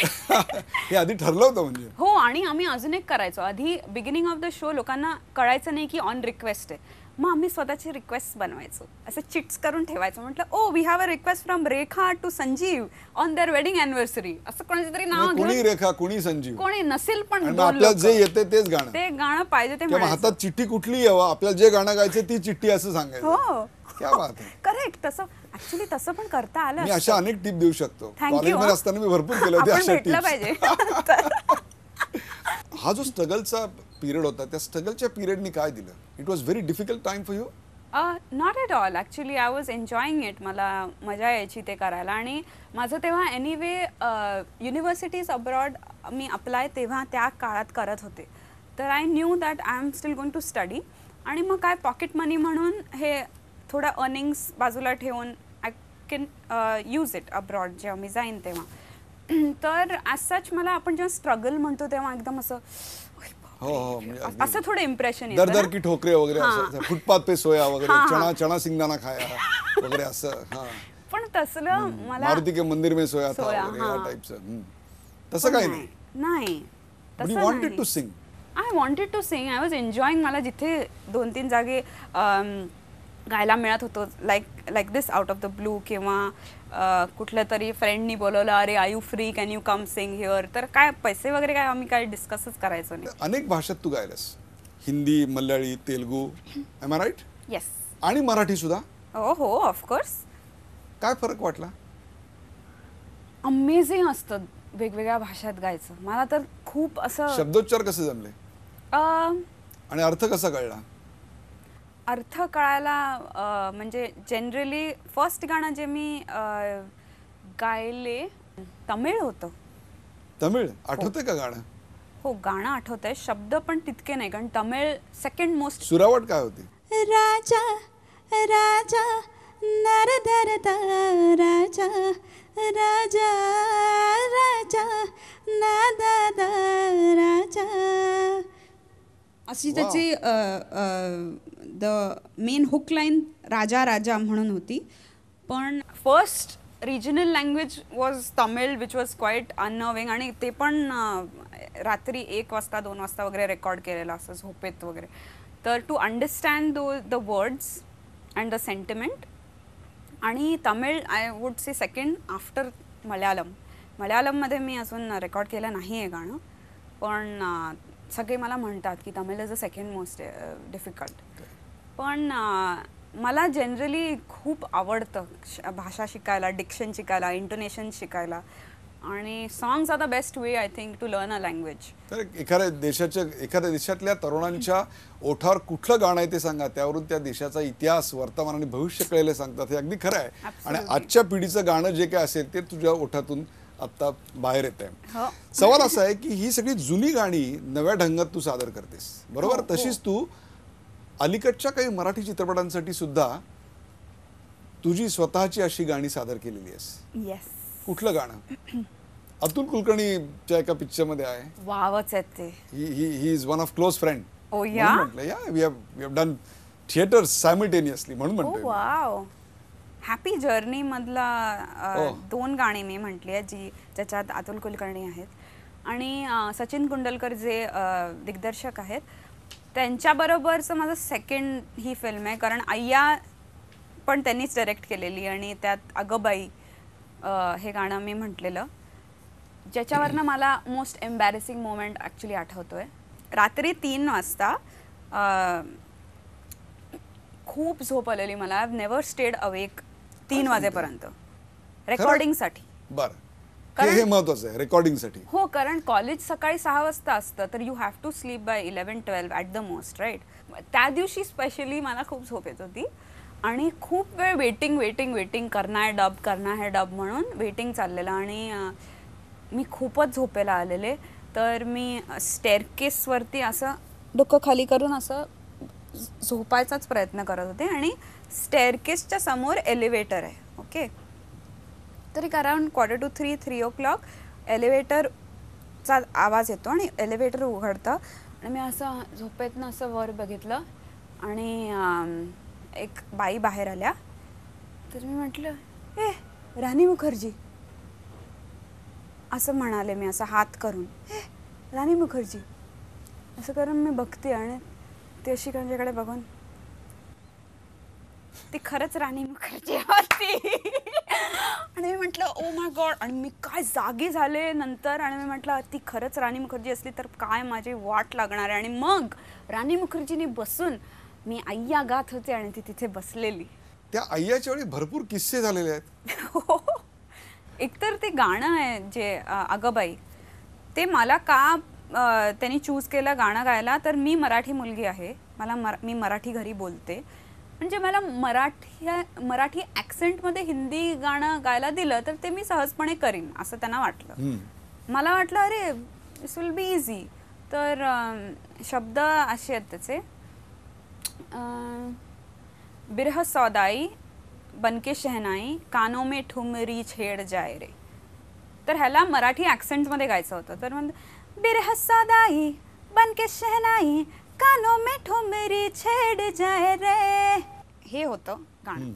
हे आधी ठरलं होतं म्हणजे? हो, आणि आम्ही अजून एक करायचो. आधी बिगिनिंग ऑफ द शो लोकांना कळायचं नाही की ऑन रिक्वेस्ट आहे, मग आम्ही स्वतःची रिक्वेस्ट बनवायचो, असं चिट्स करून ठेवायचं. म्हटलं oh we have a request from Rekha to Sanjeev on their wedding anniversary, असं कोणाचं तरी नाव मग कुणी घेऊन, रेखा, कुणी संजीव, कोणी नसेल पण आणि मग 2 आपल्याला जे लोकं. येते तेच गाणं, ते गाणं पाहिजे ते किंवा म्हणायचं. हातात चिठ्ठी कुठली यावं, आपल्याला जे गाणं गायचं ती चिठ्ठी असं सांगायचं. हो, क्या बात आहे. करेक्ट. तसं ऍक्च्युली तसं पण करता आलं मी असतं. अशा अनेक टिप देऊ शकतो. Thank you, कॉलेजमध्ये हा. असताना मी भरपूर केले होते आपण अशा भेटलं टिप्स. पाहिजे. हा जो स्ट्रगलचा पिरियड होता, त्या स्ट्रगलच्या पिरियडनी काय दिलं? It was very difficult time for you? Not at all. Actually I was enjoying it. मला मजा यायची ते करायला. आणि माझं तेव्हा एनिवे युनिव्हर्सिटीज अब्रॉड मी अप्लाय तेव्हा त्या काळात करत होते. तर I knew that I am still going to study. आणि मग काय पॉकेट मनी म्हणून हे थोडं अर्निंग्स बाजूला ठेवून I can use it abroad जेव्हा मी जाईन तेव्हा. तर ॲज सच मला आपण जेव्हा स्ट्रगल म्हणतो तेव्हा एकदम असं हो हो, म्हणजे अगदी. असं थोडं इम्प्रेशन दर येतं दर ना. की ठोकरे वगैरे हां. असं, फुटपाथ पे सोया वगैरे, हां, चणा हां. चणा सिंगदाणा खाया वगैरे असं. हां, पण तसलं मला मारुती के मंदिर में सोया था सोया, वगैरे, या हां. टाईपचं. तसं काही नाही. नाही, But you तसं wanted नाही. to sing. I wanted to sing. I was enjoying. मला जिथे 2-3 जागे गायला मिळत होतं, like this out of the blue, किंवा कुठल्या तरी फ्रेंडनी बोलवलं, अरे I you free, can you come sing here. तर काय पैसे वगैरे काय आम्ही काय डिस्कसच करायचो नाही. अनेक भाषेत तू गायलस, Hindi, Malayali, Telugu, am I right? Yes. आणि मराठी सुद्धा. हो हो, ऑफकोर्स. काय फरक वाटला? अमेझिंग असतं वेगवेगळ्या भाषात गायचं. मला तर खूप असं शब्दोच्चार कसे जमले अं, आणि अर्थ कसा कळला? अर्थ कळायला म्हणजे जनरली फर्स्ट गाणं जे मी गायले तमिळ होतं. तमिळ आठवतंय का गाणं? हो गाणं आठवतंय, शब्द पण तितके नाही, कारण तमिळ सेकंड मोस्ट. सुरावट काय होती? राजा राजा नरधरदा राजा राजा राजा नादादा राजा, अशी त्याची द मेन हुक लाईन राजा राजा म्हणून होती. पण first regional language was Tamil, which was quite अननर्विंग. आणि ते पण रात्री 1 वाजता 2 वाजता वगैरे रेकॉर्ड केलेलं असं झोपेत वगैरे. तर to understand the words and the sentiment. आणि Tamil I would say second after Malayalam. मल्याळममध्ये मी अजून रेकॉर्ड केलं नाही आहे गाणं, पण सगळे मला म्हणतात की Tamil is a second most difficult. पण मला जनरली खूप आवडतं भाषा शिकायला, डिक्शन शिकायला, इंटोनेशन शिकायला. आणि songs are the best way I think to learn a language. तर एखाद्या देशातल्या तरुणांच्या ओठावर कुठलं गाणं आहे ते सांगा, त्यावरून त्या देशाचा इतिहास, वर्तमान आणि भविष्य कळले सांगतात. हे अगदी खरं आहे. आणि आजच्या पिढीचं गाणं जे काय असेल ते तुझ्या ओठातून आता बाहेर येत आहे. सवाल असा आहे की ही सगळी जुनी गाणी नव्या ढंगात तू सादर करतेस, बरोबर? तशीच तू अलीकडच्या काही मराठी चित्रपटांसाठी सुद्धा तुझी स्वतःची अशी गाणी सादर केलेली आहेस. येस. कुठलं गाणं? अतुल कुलकर्णीच्या एका पिक्चर मध्ये आहे. वावच आहेत ते. He is one of close friend. Oh yeah. म्हटलं yeah we have done theatres simultaneously म्हणून म्हणतो. वाव. हॅपी जर्नी मधला 2 गाणी मी म्हटली आहेत ज्याच्यात अतुल कुलकर्णी आहेत. आणि सचिन कुंडलकर जे दिग्दर्शक आहेत त्यांच्याबरोबरचं माझं सेकंड ही फिल्म आहे. कारण अय्या पण त्यांनीच डायरेक्ट केलेली आणि त्यात अगबाई हे गाणं मी म्हटलेलं, ज्याच्यावरनं मला मोस्ट एम्बॅरेसिंग मोमेंट ॲक्च्युली आठवतोय. रात्री 3 वाजता खूप झोप आलेली मला. I have never stayed awake 3 वाजेपर्यंत रेकॉर्डिंगसाठी. बरं, हे महत्वाचं आहे रेकॉर्डिंगसाठी. हो, कारण कॉलेज सकाळी 6 वाजता असतं, तर you have to sleep by 11-12 at the most, right. त्या दिवशी स्पेशली मला खूप झोप येत होती आणि खूप वेळ वेटिंग करना है डब म्हणून वेटिंग चाललेलं. आणि मी खूपच झोपेला आलेले. तर मी स्टेअरकेसवरती असं डोकं खाली करून असं झोपायचाच प्रयत्न करत होते. आणि स्टेअरकेसच्या समोर एलिव्हेटर आहे. ओके. तरी अराउंड 2:45, 3 o'clock एलिव्हेटरचा आवाज येतो आणि एलिव्हेटर उघडतं. आणि मी असं झोपेतनं असं वर बघितलं आणि एक बाई बाहेर आल्या. तर मी म्हटलं, ए राणी मुखर्जी, असं म्हणाले मी असं हात करून, ए राणी मुखर्जी असं करून मी बघते. आणि ती अशी त्यांच्याकडे बघून, ती खरंच राणी मुखर्जी होती. आणि मी म्हटलं ओ माय गॉड. आणि मी काय जागी झाले नंतर. आणि मी म्हटलं ती खरंच राणी मुखर्जी असली तर काय माझी वाट लागणार आहे. आणि मग राणी मुखर्जीने बसून मी अय्या गात होते आणि ती तिथे बसलेली. त्या अय्याच्या वेळी भरपूर किस्से झालेले आहेत. एकतर ते गाणं आहे जे अगबाई, ते मला का त्यांनी चूज केलं गाणं गायला, तर मी मराठी मुलगी आहे. मी मराठी घरी बोलते. म्हणजे मला मराठी ॲक्सेंटमध्ये हिंदी गाणं गायला दिलं तर ते मी सहजपणे करीन असं त्यांना वाटलं. मला वाटलं अरे दिस विल बी इझी. तर शब्द असे आहेत त्याचे, बिरह सौदाई बनके शहनाई कानों में ठुमरी छेड जाए रे. तर ह्याला मराठी ॲक्सेंटमध्ये गायचं होतं. तर म्हणजे बिरह सौदाई बनके शहनाई कानों में ठुमरी छेड जाए रे, हे होतं गाणं.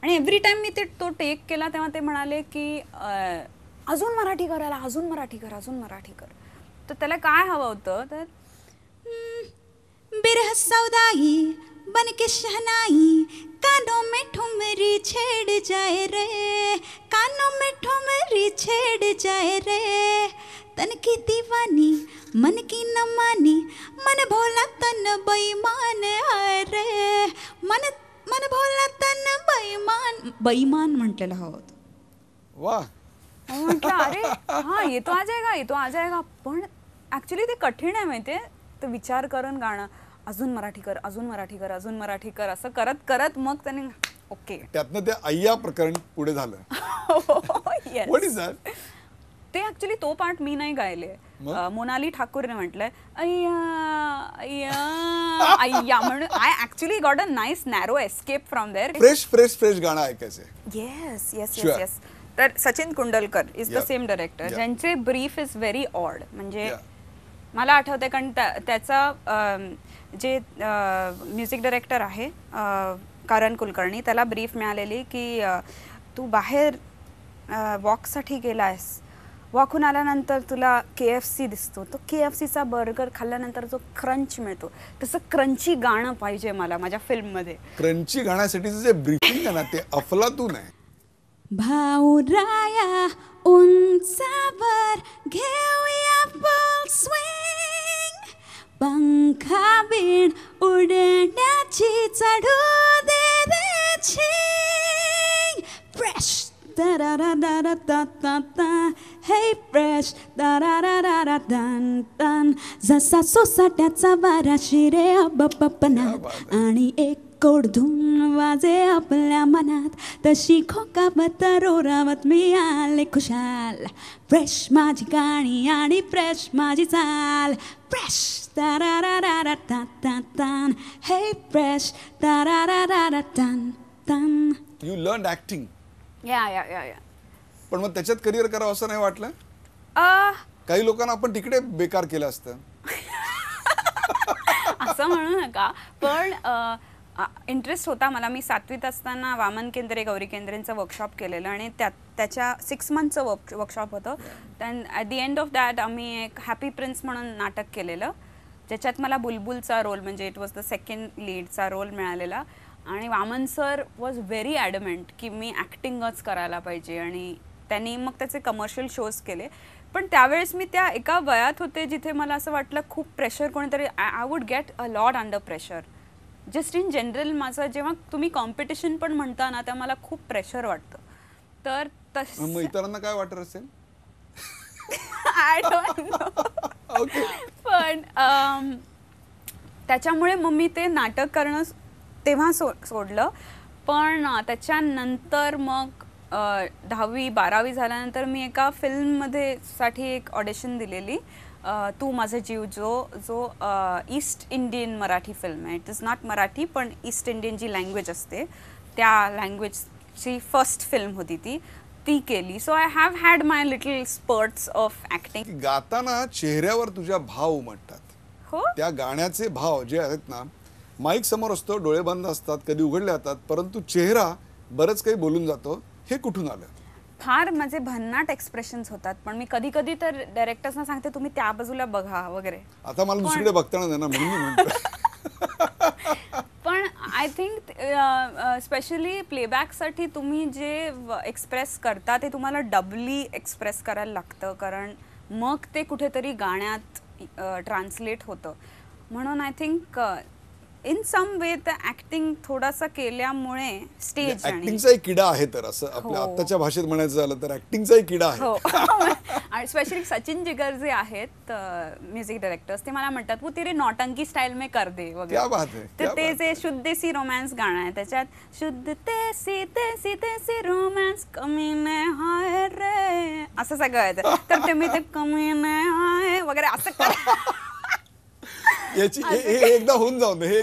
आणि एव्हरी टाइम मी तो टेक केला तेव्हा ते म्हणाले की अजून मराठी करायला, अजून मराठी कर. तर त्याला काय हवं होतं, तर बिरह सौदाई बनके शहनाई कानों में ठुमरी छेड़ जाए रे, कानों में ठुमरी छेड़ जाए रे, तन की दीवानी मन की न मानी, मन भोला तन बेईमान है रे, मन भोला तन बेईमान म्हटलेलं हवं होतं. वाह. म्हटलं अरे हा ये तो आ जाएगा. पण ऍक्च्युली ते कठीण आहे माहितीये. ते विचार करून गाणं अजून मराठी कर असं करत करत मग त्याने ओके. त्यातनं ते अय्या प्रकरण पुढे झालं. What is that? ते ऍक्च्युली तो पार्ट मी नाही गायले, मोनाली ठाकूरने म्हटलंय अय्या अय्या अय्या म्हणून. I actually got a nice narrow escape from there. Fresh गाणं ऐकायचंय. Yes yes yes yes. तर Sachin Kundalkar is the same director, ज्यांचे ब्रीफ इज व्हेरी ऑड. म्हणजे मला आठवतंय कारण त्याचा जे म्युझिक डायरेक्टर आहे करण कुलकर्णी, त्याला ब्रीफ मिळालेली की तू बाहेर वॉकसाठी गेलायस, वॉकहून आल्यानंतर तुला KFC दिसतो, तो KFCचा बर्गर खाल्ल्यानंतर जो क्रंच मिळतो, तसं क्रंची गाणं पाहिजे मला माझ्या फिल्ममध्ये. क्रंची गाण्यासाठीचं जे ब्रीफिंग आहे ना ते अफलातून आहे. भाऊराया उंचावर घेऊया फुल स्विंग, पंखावीण उडण्याची चढू दे रे झिंग. Fresh da-da-da-da-da-da-da, hey fresh da-da-da-da-da-dan dan, जसा सोसाट्याचा वारा शिरे अबपपनात आणि एक कोड धून वाजे आपल्या मनात, तशी खोकावत रोरावत मी आले खुशाल. फ्रेश माझी गाणी आणि फ्रेश माझी चाल, fresh da-da-da-da-da-da-dan, hey fresh da-da-da-da-da-dan dan. You learn acting. या पण मग त्याच्यात करिअर करावं असं नाही वाटलं? काही लोकांना आपण तिकडे बेकार केलं असतं. असं म्हणू नका, पण इंटरेस्ट होता मला. मी 7वीत असताना वामन केंद्रे गौरी केंद्रेंचं वर्कशॉप केलेलं आणि त्याच्या 6 मंथचं वर्कशॉप होतं. Then at the end of that आम्ही एक हॅपी प्रिन्स म्हणून नाटक केलेलं, ज्याच्यात मला बुलबुलचा रोल म्हणजे इट वॉज द सेकंड लीडचा रोल मिळालेला. आणि Vaman sir was very adamant की मी ॲक्टिंगच करायला पाहिजे, आणि त्यांनी मग त्याचे कमर्शियल शोज केले. पण त्यावेळेस मी त्या एका वयात होते जिथे मला असं वाटलं खूप प्रेशर कोणीतरी, I would get a lot under pressure. Just in general माझं जेव्हा तुम्ही कॉम्पिटिशन पण म्हणता ना, त्या मला खूप प्रेशर वाटतं. तर मग इतरांना काय वाटत असेल? I don't know. पण त्याच्यामुळे मग मी ते नाटक करणं तेव्हा सोडलं. पण त्याच्यानंतर मग 10वी 12वी झाल्यानंतर मी एका फिल्ममध्ये साठी एक ऑडिशन दिलेली, तू माझा जीव, जो ईस्ट इंडियन मराठी फिल्म आहे. इट इज नॉट मराठी, पण ईस्ट इंडियन जी लँग्वेज असते त्या लँग्वेजची फर्स्ट फिल्म होती ती केली. So I have had my little sprouts of acting. गाताना चेहऱ्यावर तुझ्या भाव उमटतात. हो, त्या गाण्याचे भाव जे आहेत ना, माईक समोर असतो, डोळे बंद असतात, कधी उघडले जातात, परंतु चेहरा बरंच काही बोलून जातो. हे कुठून आलं? फार माझे भन्नाट एक्सप्रेशन्स होतात, पण मी कधी कधी तर डायरेक्टर्सना सांगते तुम्ही त्या बाजूला बघा वगैरे. आता मला दुसरीकडे बघताना नाही ना, म्हणून मी म्हणतो. पण आय थिंक स्पेशली प्लेबॅकसाठी तुम्ही जे एक्सप्रेस करता ते तुम्हाला डबली एक्सप्रेस करायला लागतं, कारण मग ते कुठेतरी गाण्यात ट्रान्सलेट होतं. म्हणून I think in some way the acting थोडासा केल्यामुळे स्टेज ऍक्टिंगचा एक किडा आहे. तर असं आपल्या आत्ताच्या भाषेत म्हणायचं झालं तर ऍक्टिंगचा एक किडा आहे. हो. आणि स्पेशली सचिन जिगर जे आहेत म्युझिक डायरेक्टर्स, ते मला म्हणतात वो तेरे नौटंकी स्टाईल में कर दे वगैरे. तर ते जे शुद्ध देसी रोमॅन्स गाणं आहे त्याच्यात शुद्ध देसी देसी देसी रोमॅन्स कमी नाही हाय रे असं सगळं आहे. तर ते मी ते कमी नाही हाय वगैरे असं कर. याची हे एकदा होऊन जाऊन दे.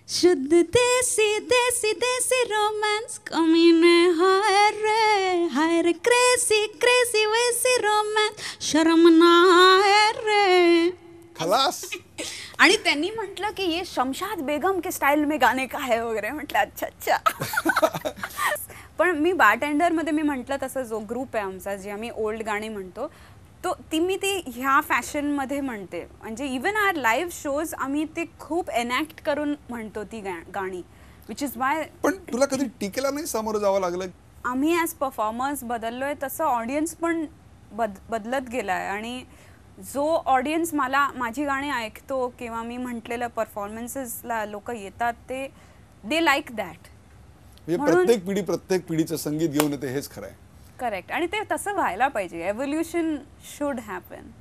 शुद्ध देसी देसी देसी रोमांस कमी नाही हाय रे क्रेसी क्रेसी वैसी रोमांस शर्म नाही रे. खलास. आणि त्यांनी म्हटलं की ये शमशाद बेगम के स्टाईल में गाणे का है वगैरे. म्हटलं अच्छा. पण मी बारटेंडरमध्ये मी म्हटलं तसं जो ग्रुप आहे आमचा, जे आम्ही ओल्ड गाणी म्हणतो, मी ती ह्या फॅशनमध्ये म्हणते. म्हणजे इवन आवर लाईव्ह शोज आम्ही ते खूप एनॅक्ट करून म्हणतो ती गाणी, विच इज वाय. पण तुला कधी टीकेला नाही सामोरं जावं लागलं? आम्ही ॲज परफॉर्मर्स बदललोय तसं ऑडियन्स पण बदलत गेलाय. आणि जो ऑडियन्स माझी गाणी ऐकतो किंवा मी म्हटलेलं परफॉर्मन्सेसला लोक येतात, ते दे लाईक दॅट. प्रत्येक पिढीचं संगीत घेऊन येते, हेच खरं आहे. करेक्ट. आणि ते तसं व्हायला पाहिजे. Evolution should happen.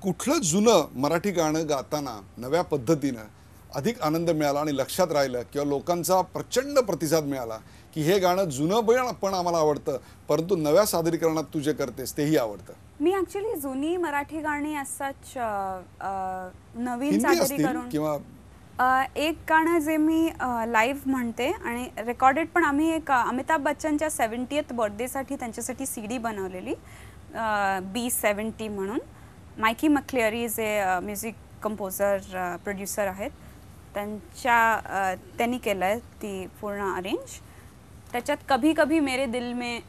कुठलं जुनं मराठी गाणं गाताना नव्या पद्धतीनं अधिक आनंद मिळाला आणि लक्षात राहिलं, किंवा लोकांचा प्रचंड प्रतिसाद मिळाला, की हे गाणं जुनं पण आम्हाला आवडतं, परंतु नव्या सादरीकरणात तू जे करतेस तेही आवडतं? मी ऍक्च्युली जुनी मराठी गाणी असच नवीन हिंदी असतील सादरीकरण किंवा एक गाणं जे मी लाईव्ह म्हणते आणि रेकॉर्डेड पण आम्ही एक अमिताभ बच्चनच्या 70th बर्थडेसाठी त्यांच्यासाठी CD बनवलेली B70 म्हणून. मायकी मक्लिअरी जे म्युझिक कंपोजर प्रोड्युसर आहेत त्यांनी केलं आहे ती पूर्ण अरेंज. त्याच्यात कभी कभी मेरे दिल में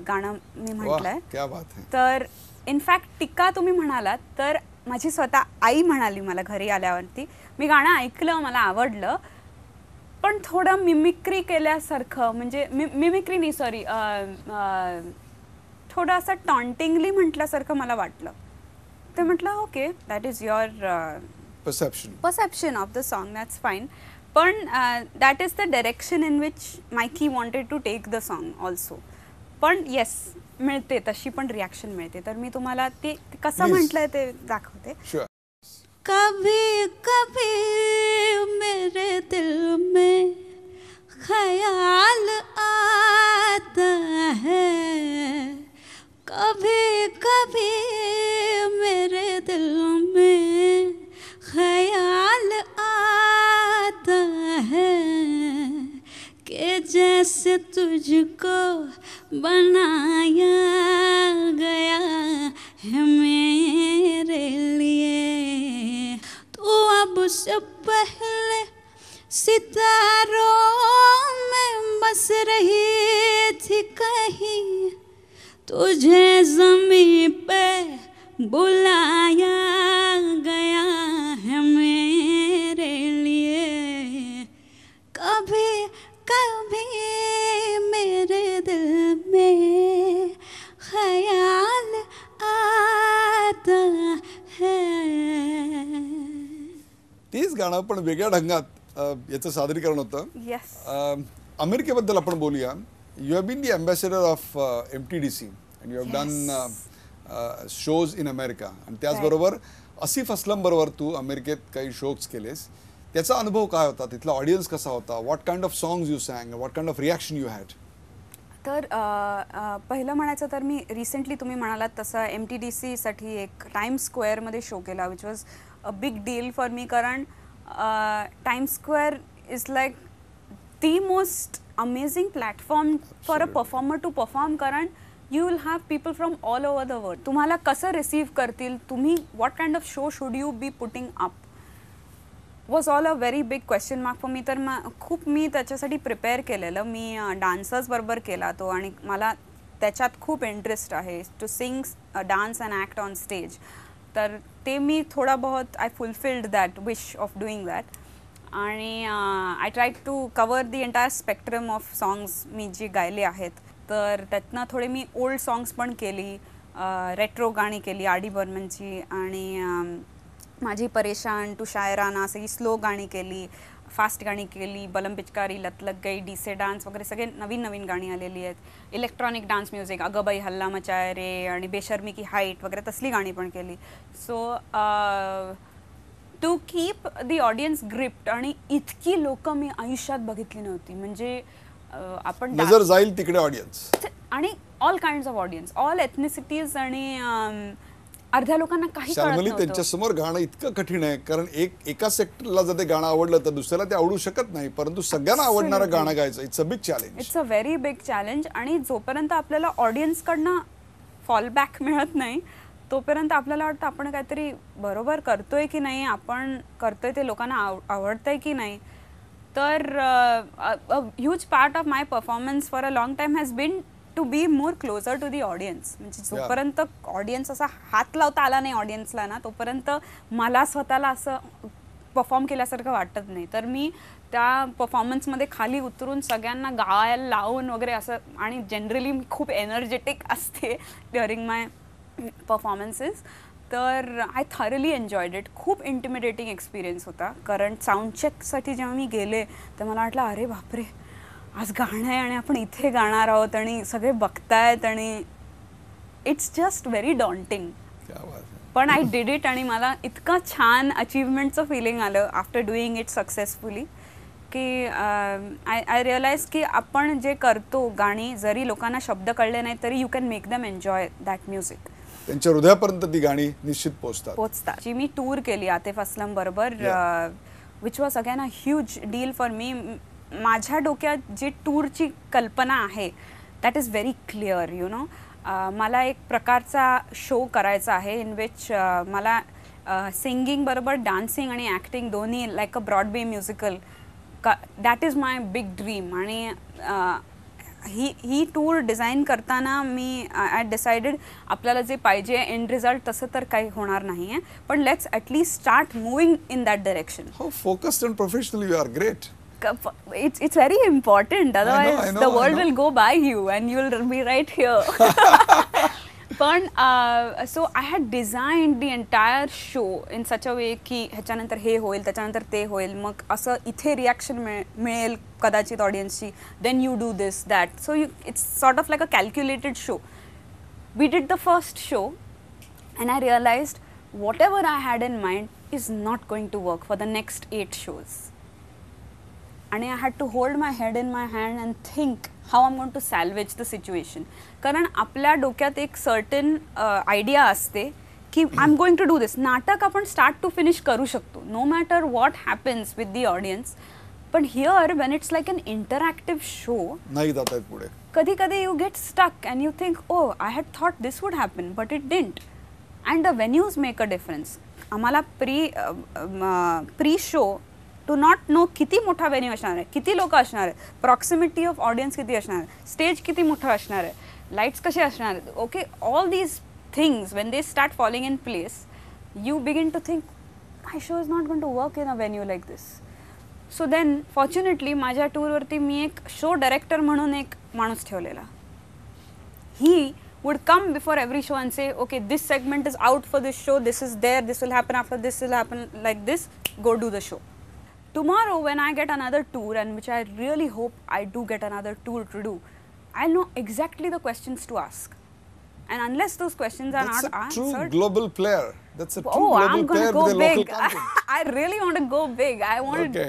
गाणं मी म्हटलं आहे. क्या बात है. तर इनफॅक्ट टिक्का तुम्ही म्हणालात तर माझी स्वतः आई म्हणाली मला घरी आल्यावरती, मी गाणं ऐकलं, मला आवडलं, पण थोडं मिमिक्री केल्यासारखं, म्हणजे मिमिक्री नाही सॉरी थोडं असं टॉन्टिंगली म्हटल्यासारखं मला वाटलं. ते म्हटलं okay that is your perception of the song, that's fine, पण that is the direction in which Mikey wanted to take the song also. पण येस मिळते तशी पण रिॲक्शन मिळते. तर मी तुम्हाला ते कसं म्हटलंय ते दाखवते. कभी कभी मेरे दिल में ख्याल आता है, कभी कभी मेरे दिल में ख्याल आता है कि जैसे तुझको बनाया गया है मेरे लिए, तू अब से पहले सितारों में बस रही थी कहीं, तुझे ज़मीं पे बुलाया गया है मेरे लिए, कभी कभी मेरे दिल में ख्याल आता है. तीच गाणं पण वेगळ्या ढंगात याचं सादरीकरण होतं. येस. अमेरिकेबद्दल आपण बोलूया. You have been the ambassador of MTDC and you have done shows in America, आणि त्याचबरोबर आसिफ अस्लम बरोबर तू अमेरिकेत काही शोज केलेस. त्याचा अनुभव काय होता, तिथला ऑडियन्स कसा होता, what kind of songs you sang, what kind of reaction you had? तर पहिलं म्हणायचं तर मी रिसेंटली तुम्ही म्हणालात तसं MTDCसाठी एक टाइम्स स्क्वेअरमध्ये शो केला, which was a big deal for me, कारण Times Square is like the most amazing platform for a performer to perform, कारण you will have people from all over the world. तुम्हाला कसं रिसीव्ह करतील, तुम्ही what kind of show should you be putting up was all a very big question mark for me. तर खूप मी त्याच्यासाठी प्रिपेअर केलेलं. मी डान्सर्स बरोबर केला तो, आणि मला त्याच्यात खूप इंटरेस्ट आहे to sing, dance and act on stage. तर ते मी थोडा बहुत I fulfilled that wish of doing that, आणि I try to cover the entire spectrum of songs मी जी गायले आहेत. तर त्यातनं थोडे मी ओल्ड सॉंग्स पण केली, रेट्रो गाणी केली आर.डी. बर्मनची, आणि माझी परेशान, टू शायराना, सगळी स्लो गाणी केली, फास्ट गाणी केली, बलम पिचकारी, लत लग गई, डीसे डान्स वगैरे सगळे नवीन नवीन गाणी आलेली आहेत. इलेक्ट्रॉनिक डान्स म्युझिक, अगबाई हल्ला मचाय रे आणि बेशर्मी की हाईट वगैरे तसली गाणी पण केली. So to keep the audience gripped, आणि इतकी लोक मी आयुष्यात बघितली नव्हती. म्हणजे आपण नजर जाईल तिकडे ऑडियन्स, आणि all kinds of audience, all ethnicities, आणि अर्ध्या लोकांना काही कळत नव्हतं. त्यांच्यासमोर गाणं इतकं कठीण आहे, कारण एका सेक्टरला जर ते गाणं आवडलं तर दुसऱ्याला ते आवडू शकत नाही, परंतु सगळ्यांना आवडणारं गाणं गायचं, it's a big challenge. It's a very big challenge. आणि जोपर्यंत आपल्याला ऑडियन्सकडनं फॉलबॅक मिळत नाही तोपर्यंत आपल्याला वाटतं आपण काहीतरी बरोबर करतोय की नाही, आपण करतोय ते लोकांना आवडतंय की नाही. तर a huge part of my performance for a long time has been to be more closer to the audience. म्हणजे जोपर्यंत ऑडियन्स असा हात लावता आला नाही ऑडियन्सला ना, तोपर्यंत मला स्वतःला असं परफॉर्म केल्यासारखं वाटत नाही. तर मी त्या परफॉर्मन्समध्ये खाली उतरून सगळ्यांना गायला लावून वगैरे असं, आणि जनरली मी खूप एनर्जेटिक असते ड्युरिंग माय परफॉर्मन्सेस. तर आय थरली एन्जॉयड इट. खूप इंटिमिडेटिंग एक्सपिरियन्स होता, कारण साऊंड चेकसाठी जेव्हा मी गेले तर मला वाटलं अरे बापरे, आज गाणं आहे आणि आपण इथे गाणार आहोत आणि सगळे बघतायत, आणि इट्स जस्ट व्हेरी डॉन्टिंग. पण आय डिड इट, आणि मला इतकं छान अचीवमेंटचं फिलिंग आलं आफ्टर डुईंग इट सक्सेसफुली, की आय रिअलाइज की आपण जे करतो गाणी, जरी लोकांना शब्द कळले नाही तरी you can make them enjoy that music. त्यांच्या हृदयापर्यंत ती गाणी निश्चित पोचतात. जी मी टूर केली आतिफ अस्लम बरोबर, which was again a huge deal for मी. माझ्या डोक्यात जी टूरची कल्पना आहे that is very clear, you know. मला एक प्रकारचा शो करायचा आहे इन विच मला सिंगिंग बरोबर डान्सिंग आणि ॲक्टिंग दोन्ही like a Broadway musical, that is my big dream. आणि ही टूर डिझाईन करताना मी आय डिसाइडेड आपल्याला जे पाहिजे एंड रिझल्ट तसं तर काही होणार नाही आहे, पण let's at least start moving in that direction. How focused and professional you are. Great. It's very important, otherwise the world will go by you and you will be right here. But so I had designed the entire show in such a way की ह्याच्यानंतर हे होईल, त्याच्यानंतर ते होईल, मग असं इथे रिॲक्शन मिळेल कदाचित ऑडियन्सची, then you do this that, so it's sort of like a calculated show. We did the first show and I realized whatever I had in mind is not going to work for the next 8 shows. आणि I had to hold my head in my hand and think how I am going to salvage the situation. कारण आपल्या डोक्यात एक सर्टन आयडिया असते की I am going to do this. नाटक आपण स्टार्ट टू फिनिश करू शकतो no matter what happens with the audience, पण here when it's like an interactive show नाही जात आहेत पुढे. कधी कधी you get stuck and you think oh I had thought this would happen but it didn't. And the venues make a difference. आम्हाला pre show to not know किती मोठा व्हेन्यू असणार आहे, किती लोक असणार आहेत, प्रॉक्सिमिटी ऑफ ऑडियन्स किती असणार आहे, स्टेज किती मोठं असणार आहे, लाईट्स कसे असणार आहेत. Okay, all these things when they start falling in place you begin to think my show is not going to work in a venue like this. So then fortunately माझ्या टूरवरती मी एक शो डायरेक्टर म्हणून एक माणूस ठेवलेला. ही would come before every show and say, okay, this segment is out for this show, this is there, this will happen after this will happen like this, go do the show. Tomorrow when I get another tour, and which I really hope I do get another tour to do, I'll know exactly the questions to ask. And unless those questions are not answered... That's a true global player. That's a true I'm global player with a local big. content. I really want to go big. I want to...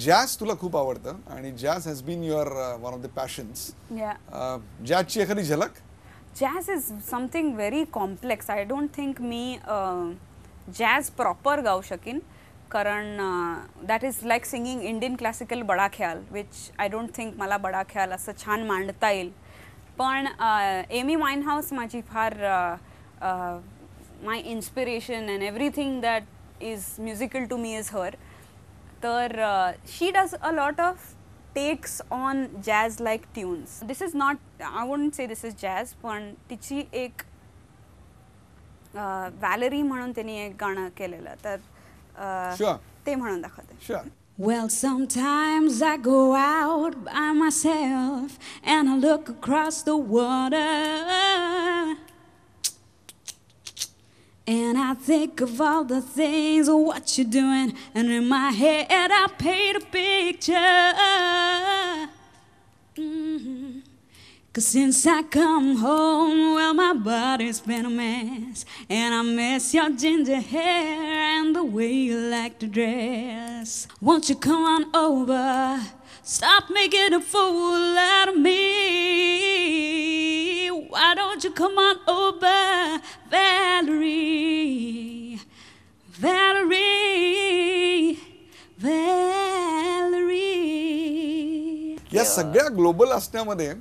Jazz तुला खूप आवडतं आणि jazz has been your one of the passions. Yeah. Jazz ची एखादी झलक? Jazz is something very complex. I don't think me jazz proper गाऊ शकीन, कारण that is like singing Indian classical बडा ख्याल, which I don't think मला बडा ख्याल असं छान मांडता येईल. पण एमी वाइनहाउस माझी फार my inspiration and everything that is musical to me is her. तर she does a lot of takes on jazz like tunes. This is not, I wouldn't say this is jazz, पण तिची एक वॅलरी म्हणून त्यांनी एक गाणं केलेलं, तर ते म्हणून दाखवते. Sure. Well, sometimes I go out by myself and I look across the water and I think of all the things, what you're doing, and in my head I paint a picture. Cause since I come home, well, my body's been a mess, and I miss your ginger hair and the way you like to dress. Won't you come on over, stop making a fool out of me? Why don't you come on over, Valerie, Valerie, Valerie. या सगळ्या ग्लोबल असण्यामध्ये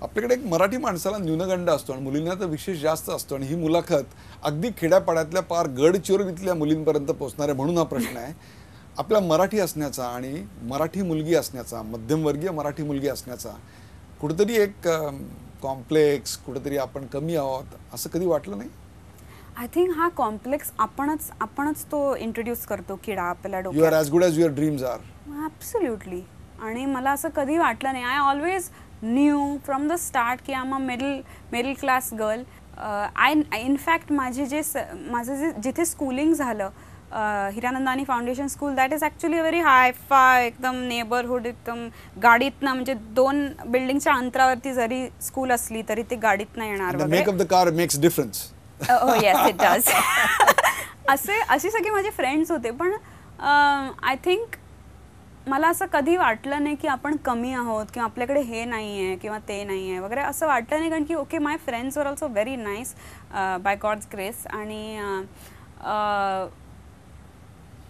आपल्याकडे एक मराठी माणसाला न्यूनगंड असतो आणि मुलींना तर विशेष जास्त असतो, आणि ही मुलाखत अगदी खेड्यापाड्यातल्या पार गडचिरोलीतल्या मुलींपर्यंत पोहोचणार आहे. म्हणून हा प्रश्न आहे, आपला मराठी असण्याचा आणि मराठी मुलगी असण्याचा, मध्यमवर्गीय मराठी मुलगी असण्याचा कुठेतरी एक कॉम्प्लेक्स, कुठेतरी आपण कमी आहोत असं कधी वाटलं नाही? आय थिंक हा कॉम्प्लेक्स आपणच तो इंट्रोड्यूस करतो किडा आपल्या डोक्यात. You are as good as your dreams are. Absolutely. आणि मला असं कधी वाटलं नाही. I always knew from the start की I am a middle class girl. In fact माझं जिथे स्कूलिंग झालं, Hiranandani foundation school, that is actually a very hi fi, एकदम नेबरहुड, एकदम गाडीतनं, म्हणजे 2 बिल्डिंगच्या अंतरावरती जरी स्कूल असली तरी ते गाडीतनं येणार. Make of the car makes difference. Oh yes, it does. असे सगळे माझे फ्रेंड्स होते. पण आय थिंक मला असं कधी वाटलं नाही की आपण कमी आहोत किंवा आपल्याकडे हे नाही आहे किंवा ते नाही आहे वगैरे असं वाटलं नाही, कारण की okay my friends were also very nice by God's grace. And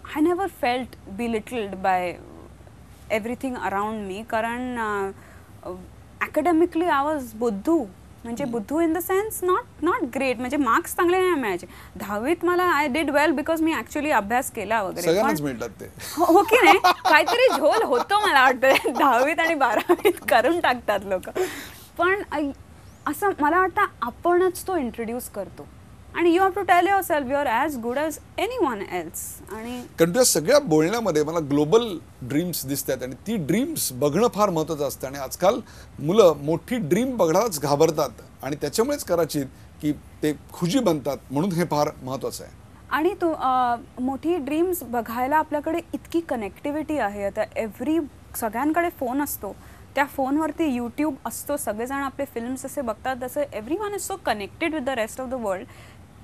I never felt belittled by everything around me, कारण अकॅडमिकली आय वॉज बुद्धू, म्हणजे बुद्धू in the sense not great, म्हणजे मार्क्स चांगले नाही मिळायचे. 10वीत मला आय डिड वेल बिकॉज मी ऍक्च्युली अभ्यास केला वगैरे. सगळ्यांनाच मिळतात ते. हो की नाही, काहीतरी झोल होतो मला वाटतं 10वीत आणि 12वीत करून टाकतात लोक. पण असं मला वाटतं आपणच तो इंट्रोड्यूस करतो आणि you have to tell yourself you are as good as anyone else. आणि कारण तुझ्या सगळ्या बोलण्यामध्ये मला ग्लोबल ड्रीम्स दिसतात आणि ती ड्रीम्स बघणं फार महत्त्वाचं असतं. आणि आजकाल मुलं मोठी ड्रीम बघण्यालाच घाबरतात आणि त्याच्यामुळेच कदाचित की ते खुशी बनतात, म्हणून हे फार महत्त्वाचं आहे. आणि तो मोठी ड्रीम्स बघायला आपल्याकडे इतकी कनेक्टिव्हिटी आहे आता. सगळ्यांकडे फोन असतो, त्या फोनवरती यूट्यूब असतो, सगळेजण आपले फिल्म्स असे बघतात. तसं every one is so connected with the rest of the world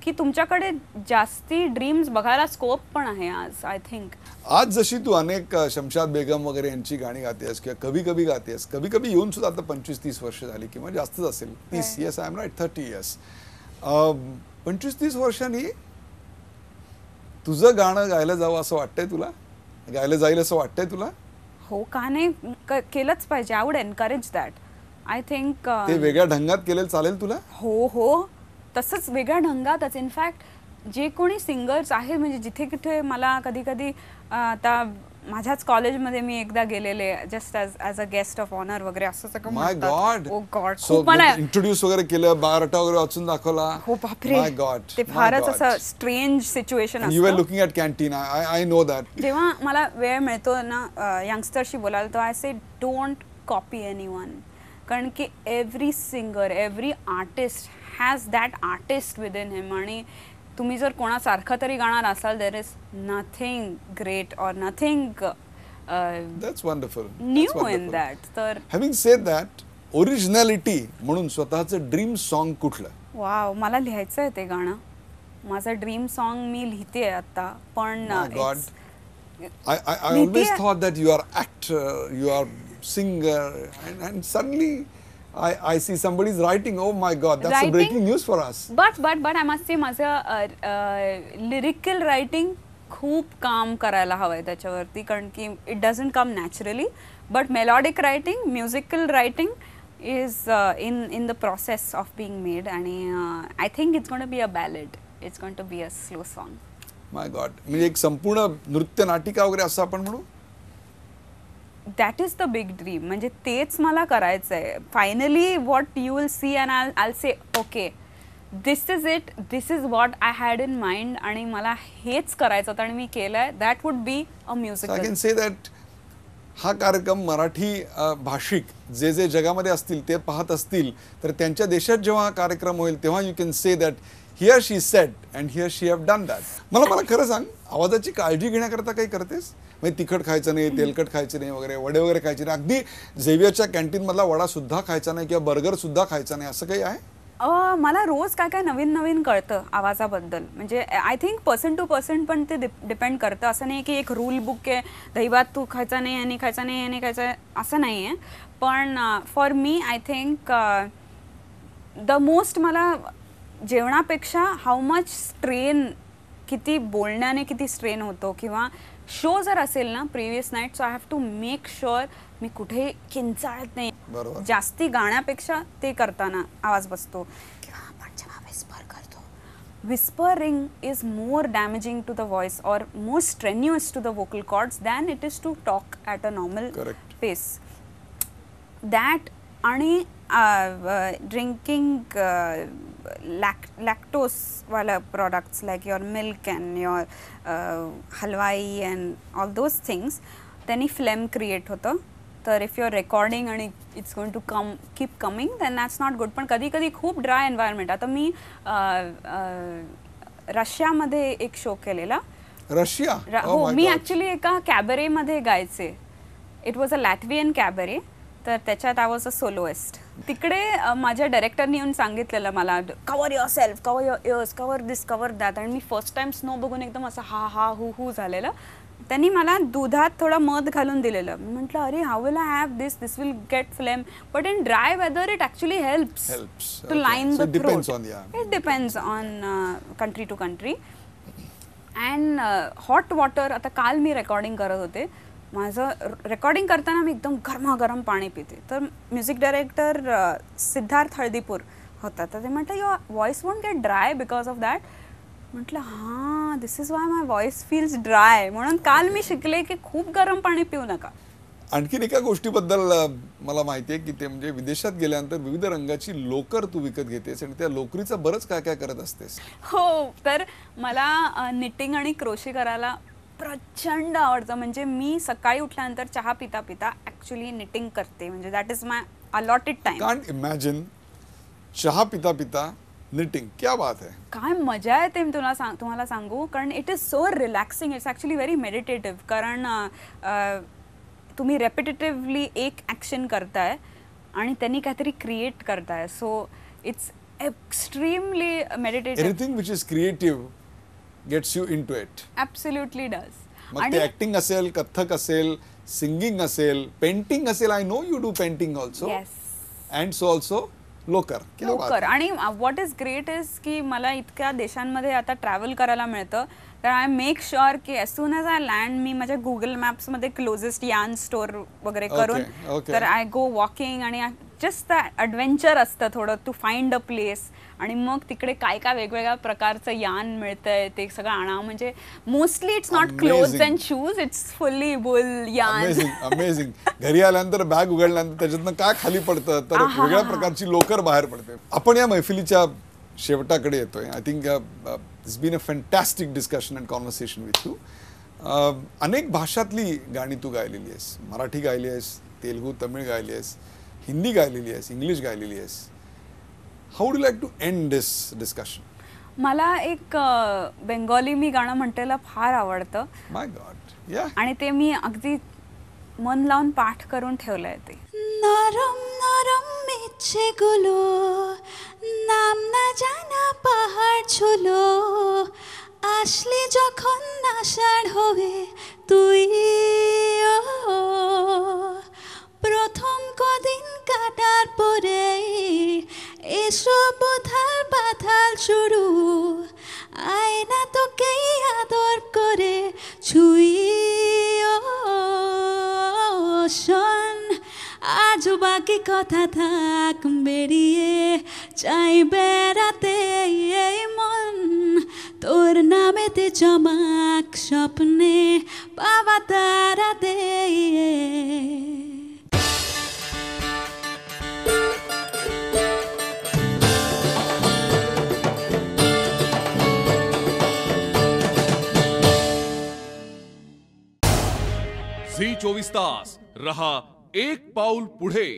की तुमच्याकडे जास्ती ड्रीम्स बघायला स्कोप पण आहे आज. आय थिंक आज जशी तू अनेक शमशाद बेगम वगैरे यांची गाणी गातेस किंवा कभी कभी गातेस, कभी कभी येऊन सुद्धा आता 25-30 वर्ष झाली किंवा जास्तच असेल, 30, yes I am right, 30 years. 25-30 वर्षांनी तुझं गाणं गायला जावं असं वाटतंय तुला, गायला जाईल असं वाटतंय तुला? हो, का नाही, केलंच पाहिजे. I would encourage that. I think ते वेगळ्या ढंगात केलेलं चालेल तुला? हो, तसंच वेगळ्या ढंगातच. इनफॅक्ट जे कोणी सिंगर्स आहेत, म्हणजे जिथे कुठे मला कधी कधी आता माझ्याच कॉलेजमध्ये मी एकदा गेलेले just as a guest of honour वगैरे असं सगळं. My god, oh god, so खूप मला इंट्रोड्यूस वगैरे केलं, बायोडाटा वगैरे वाचून दाखवला. हो बापरे, माय गॉड, ते फारच असं स्ट्रेंज सिच्युएशन यू वर असतं. Looking at canteen, I know that. जेव्हा मला वेळ मिळतो ना यंगस्टरशी बोलायला, तर I say don't copy anyone, कारण की every singer, every artist has that artist within him. आणि तुम्ही जर कोणासारखं तरी गाणार असाल, देर इज नथिंग ग्रेट और nothing That's wonderful. New in that. तर हॅव्हिंग सेड दॅट, ओरिजिनॅलिटी म्हणून स्वतःचं ड्रीम सॉन्ग कुठलं? वाव, मला लिहायचं आहे ते गाणं. माझं ड्रीम सॉन्ग मी लिहिते आता, पण My God. I always thought that you are actor, you are singer, and suddenly I see somebody is writing. Oh my God, that's a breaking news for us. But I must say माझं लिरिकल रायटिंग खूप काम करायला हवंय त्याच्यावरती, कारण की it doesn't come naturally. But melodic writing, musical writing is in the process of being made. आणि I think it's going to be a ballad, it's going to be a slow song. My God, म्हणजे एक संपूर्ण नृत्य नाटिका वगैरे असं आपण म्हणू? That is the big dream. म्हणजे तेच मला करायचं आहे. Finally what you will see and I say okay, this is it, this is what I had in mind, आणि मला हेच करायचं होतं आणि मी केलंय. That would be a musical. I can say that हा कार्यक्रम मराठी भाषिक जे जे जगामध्ये असतील ते पाहत असतील, तर त्यांच्या देशात जेव्हा हा कार्यक्रम होईल तेव्हा you can say that here she sed and here she have done that. मला खरं सांग, आवाजाची काळजी घेण्याकरता काही करतेस? म्हणजे तिखट खायचं नाही, तेलकट खायचं नाही वगैरे, वडे वगैरे खायचे नाही, अगदी झेवियरच्या कॅन्टीनमधला वडा सुद्धा खायचा नाही किंवा बर्गर सुद्धा खायचा नाही, असं काही आहे? मला रोज काय काय नवीन नवीन कळतं आवाजाबद्दल. म्हणजे I think person to person पण ते डिपेंड करतं. असं नाही की एक रूल बुक आहे, दहीभात तू खायचा नाही, आणि खायचा नाही, आणि खायचं, असं नाही आहे. पण for me I think the most, मला जेवणापेक्षा हाऊ मच स्ट्रेन, किती बोलण्याने किती स्ट्रेन होतो, किंवा शो जर असेल ना previous night, so I have to make sure मी कुठे किंचाळत नाही. जास्ती गाण्यापेक्षा ते करताना आवाज बसतो, किंवा आपण जेव्हा विस्पर करतो, whispering is more damaging to the voice और more strenuous to the vocal cords than it is to talk at a normal pace. That आणि drinking lactose-wala products like your milk and your halwai and all those things, त्यांनी phlegm create होतं. तर if you're recording and it's going to keep coming, then that's not good. पण कधी कधी खूप ड्राय एन्व्हायरमेंट. आता मी रशियामध्ये एक शो केलेला. रशिया? हो, मी ॲक्च्युली एका कॅबरेमध्ये गायचे. It was a Latvian cabaret. तर त्याच्यात आय वॉज अ सोलोइस्ट. तिकडे माझ्या डायरेक्टरनी येऊन सांगितलेलं मला, cover your self, cover your ears, cover this, cover that. आणि मी फर्स्ट टाइम स्नो बघून एकदम असं हा हा हू हू झालेलं. त्यांनी मला दुधात थोडं मध घालून दिलेलं. मी म्हटलं अरे how will I have this will get flame, but in dry weather it actually helps to line the throat. It depends on country to country. And hot water, आता काल मी रेकॉर्डिंग करत होते, माझं रेकॉर्डिंग करताना मी एकदम गरमागरम पाणी पिते. तर म्युझिक डायरेक्टर सिद्धार्थ हळदीपूर होता, तर ते म्हटलं your voice won't get dry because of that. म्हटलं हां, this is why my voice feels dry. म्हणून काल मी शिकले की खूप गरम पाणी पिऊ नका. आणखीन एका गोष्टीबद्दल मला माहिती आहे की ते म्हणजे विदेशात गेल्यानंतर विविध रंगाची लोकर तू विकत घेतेस आणि त्या लोकरीचं बरंच काय काय करत असतेस. हो, तर मला निटिंग आणि क्रोशे करायला प्रचंड आवडतं. म्हणजे मी सकाळी उठल्यानंतर चहा पिता पिता ॲक्च्युली निटिंग करते. म्हणजे that is my allotted time. Can't imagine चहा पिता पिता निटिंग, क्या बात है. काय मजा येते मी तुम्हाला सांगू, कारण it is so relaxing. It's actually very meditative. कारण तुम्ही रेपिटेटिव्हली एक ॲक्शन करताय आणि त्यांनी काहीतरी क्रिएट करताय. So it's extremely meditative. Anything which is creative gets you into it. Absolutely does. मग ते ऍक्टिंग असेल, कथ्थक असेल, सिंगिंग असेल, पेंटिंग असेल. I know you do painting also. And so also लोकर. आणि व्हॉट इज ग्रेट इज की मला इतक्या देशांमध्ये आता ट्रॅव्हल करायला मिळतं. तर आय मेक शुअर की as soon as I land, मी माझ्या गुगल मॅप्समध्ये क्लोजेस्ट यार्न स्टोअर वगैरे करून, तर आय गो वॉकिंग आणि जस्ट ॲडव्हेंचर असतं थोडं, टू फाइंड अ प्लेस. आणि मग तिकडे काय काय वेगवेगळ्या प्रकारचं यान मिळतंय ते सगळं आणा. म्हणजे mostly it's not clothes and shoes, it's fully wool yarn. Amazing. घरी आल्यानंतर बॅग उघडल्यानंतर त्याच्यातनं काय खाली पडतं, तर वेगळ्या प्रकारची लोकर बाहेर पडते. आपण या मैफिलीच्या शेवटाकडे येतोय. I think it's been a fantastic discussion and conversation with you. अनेक भाषातली गाणी तू गायलेली आहेस. मराठी गायली आहेस, तेलुगू, तमिळ गायली आहेस, हिंदी गायलेली आहेस, इंग्लिश गायलेली आहेस. How would you like to end this discussion? मला एक बेंगॉली मी गाणं म्हणतेला फार आवडतं. My god. या. आणि ते मी अगदी मन लावून पाठ करून ठेवलंय ते. নরম নরম মেছেগুলো নাম না জানা পাহাড় ছিল আসলে যখন আষাঢ় হয়ে তুই প্রথম কদিন কাটার পরে এসব বোধার বাধাল শুরু আয়না তোকেই আদর করে ছুঁই শোন আজ বাকি কথা থাক বেরিয়ে চাই বেড়াতে এই মন তোর নামেতে চমক স্বপ্নে পাওয়া তারা দে. झी 24 तास रहा एक पाऊल पुढे.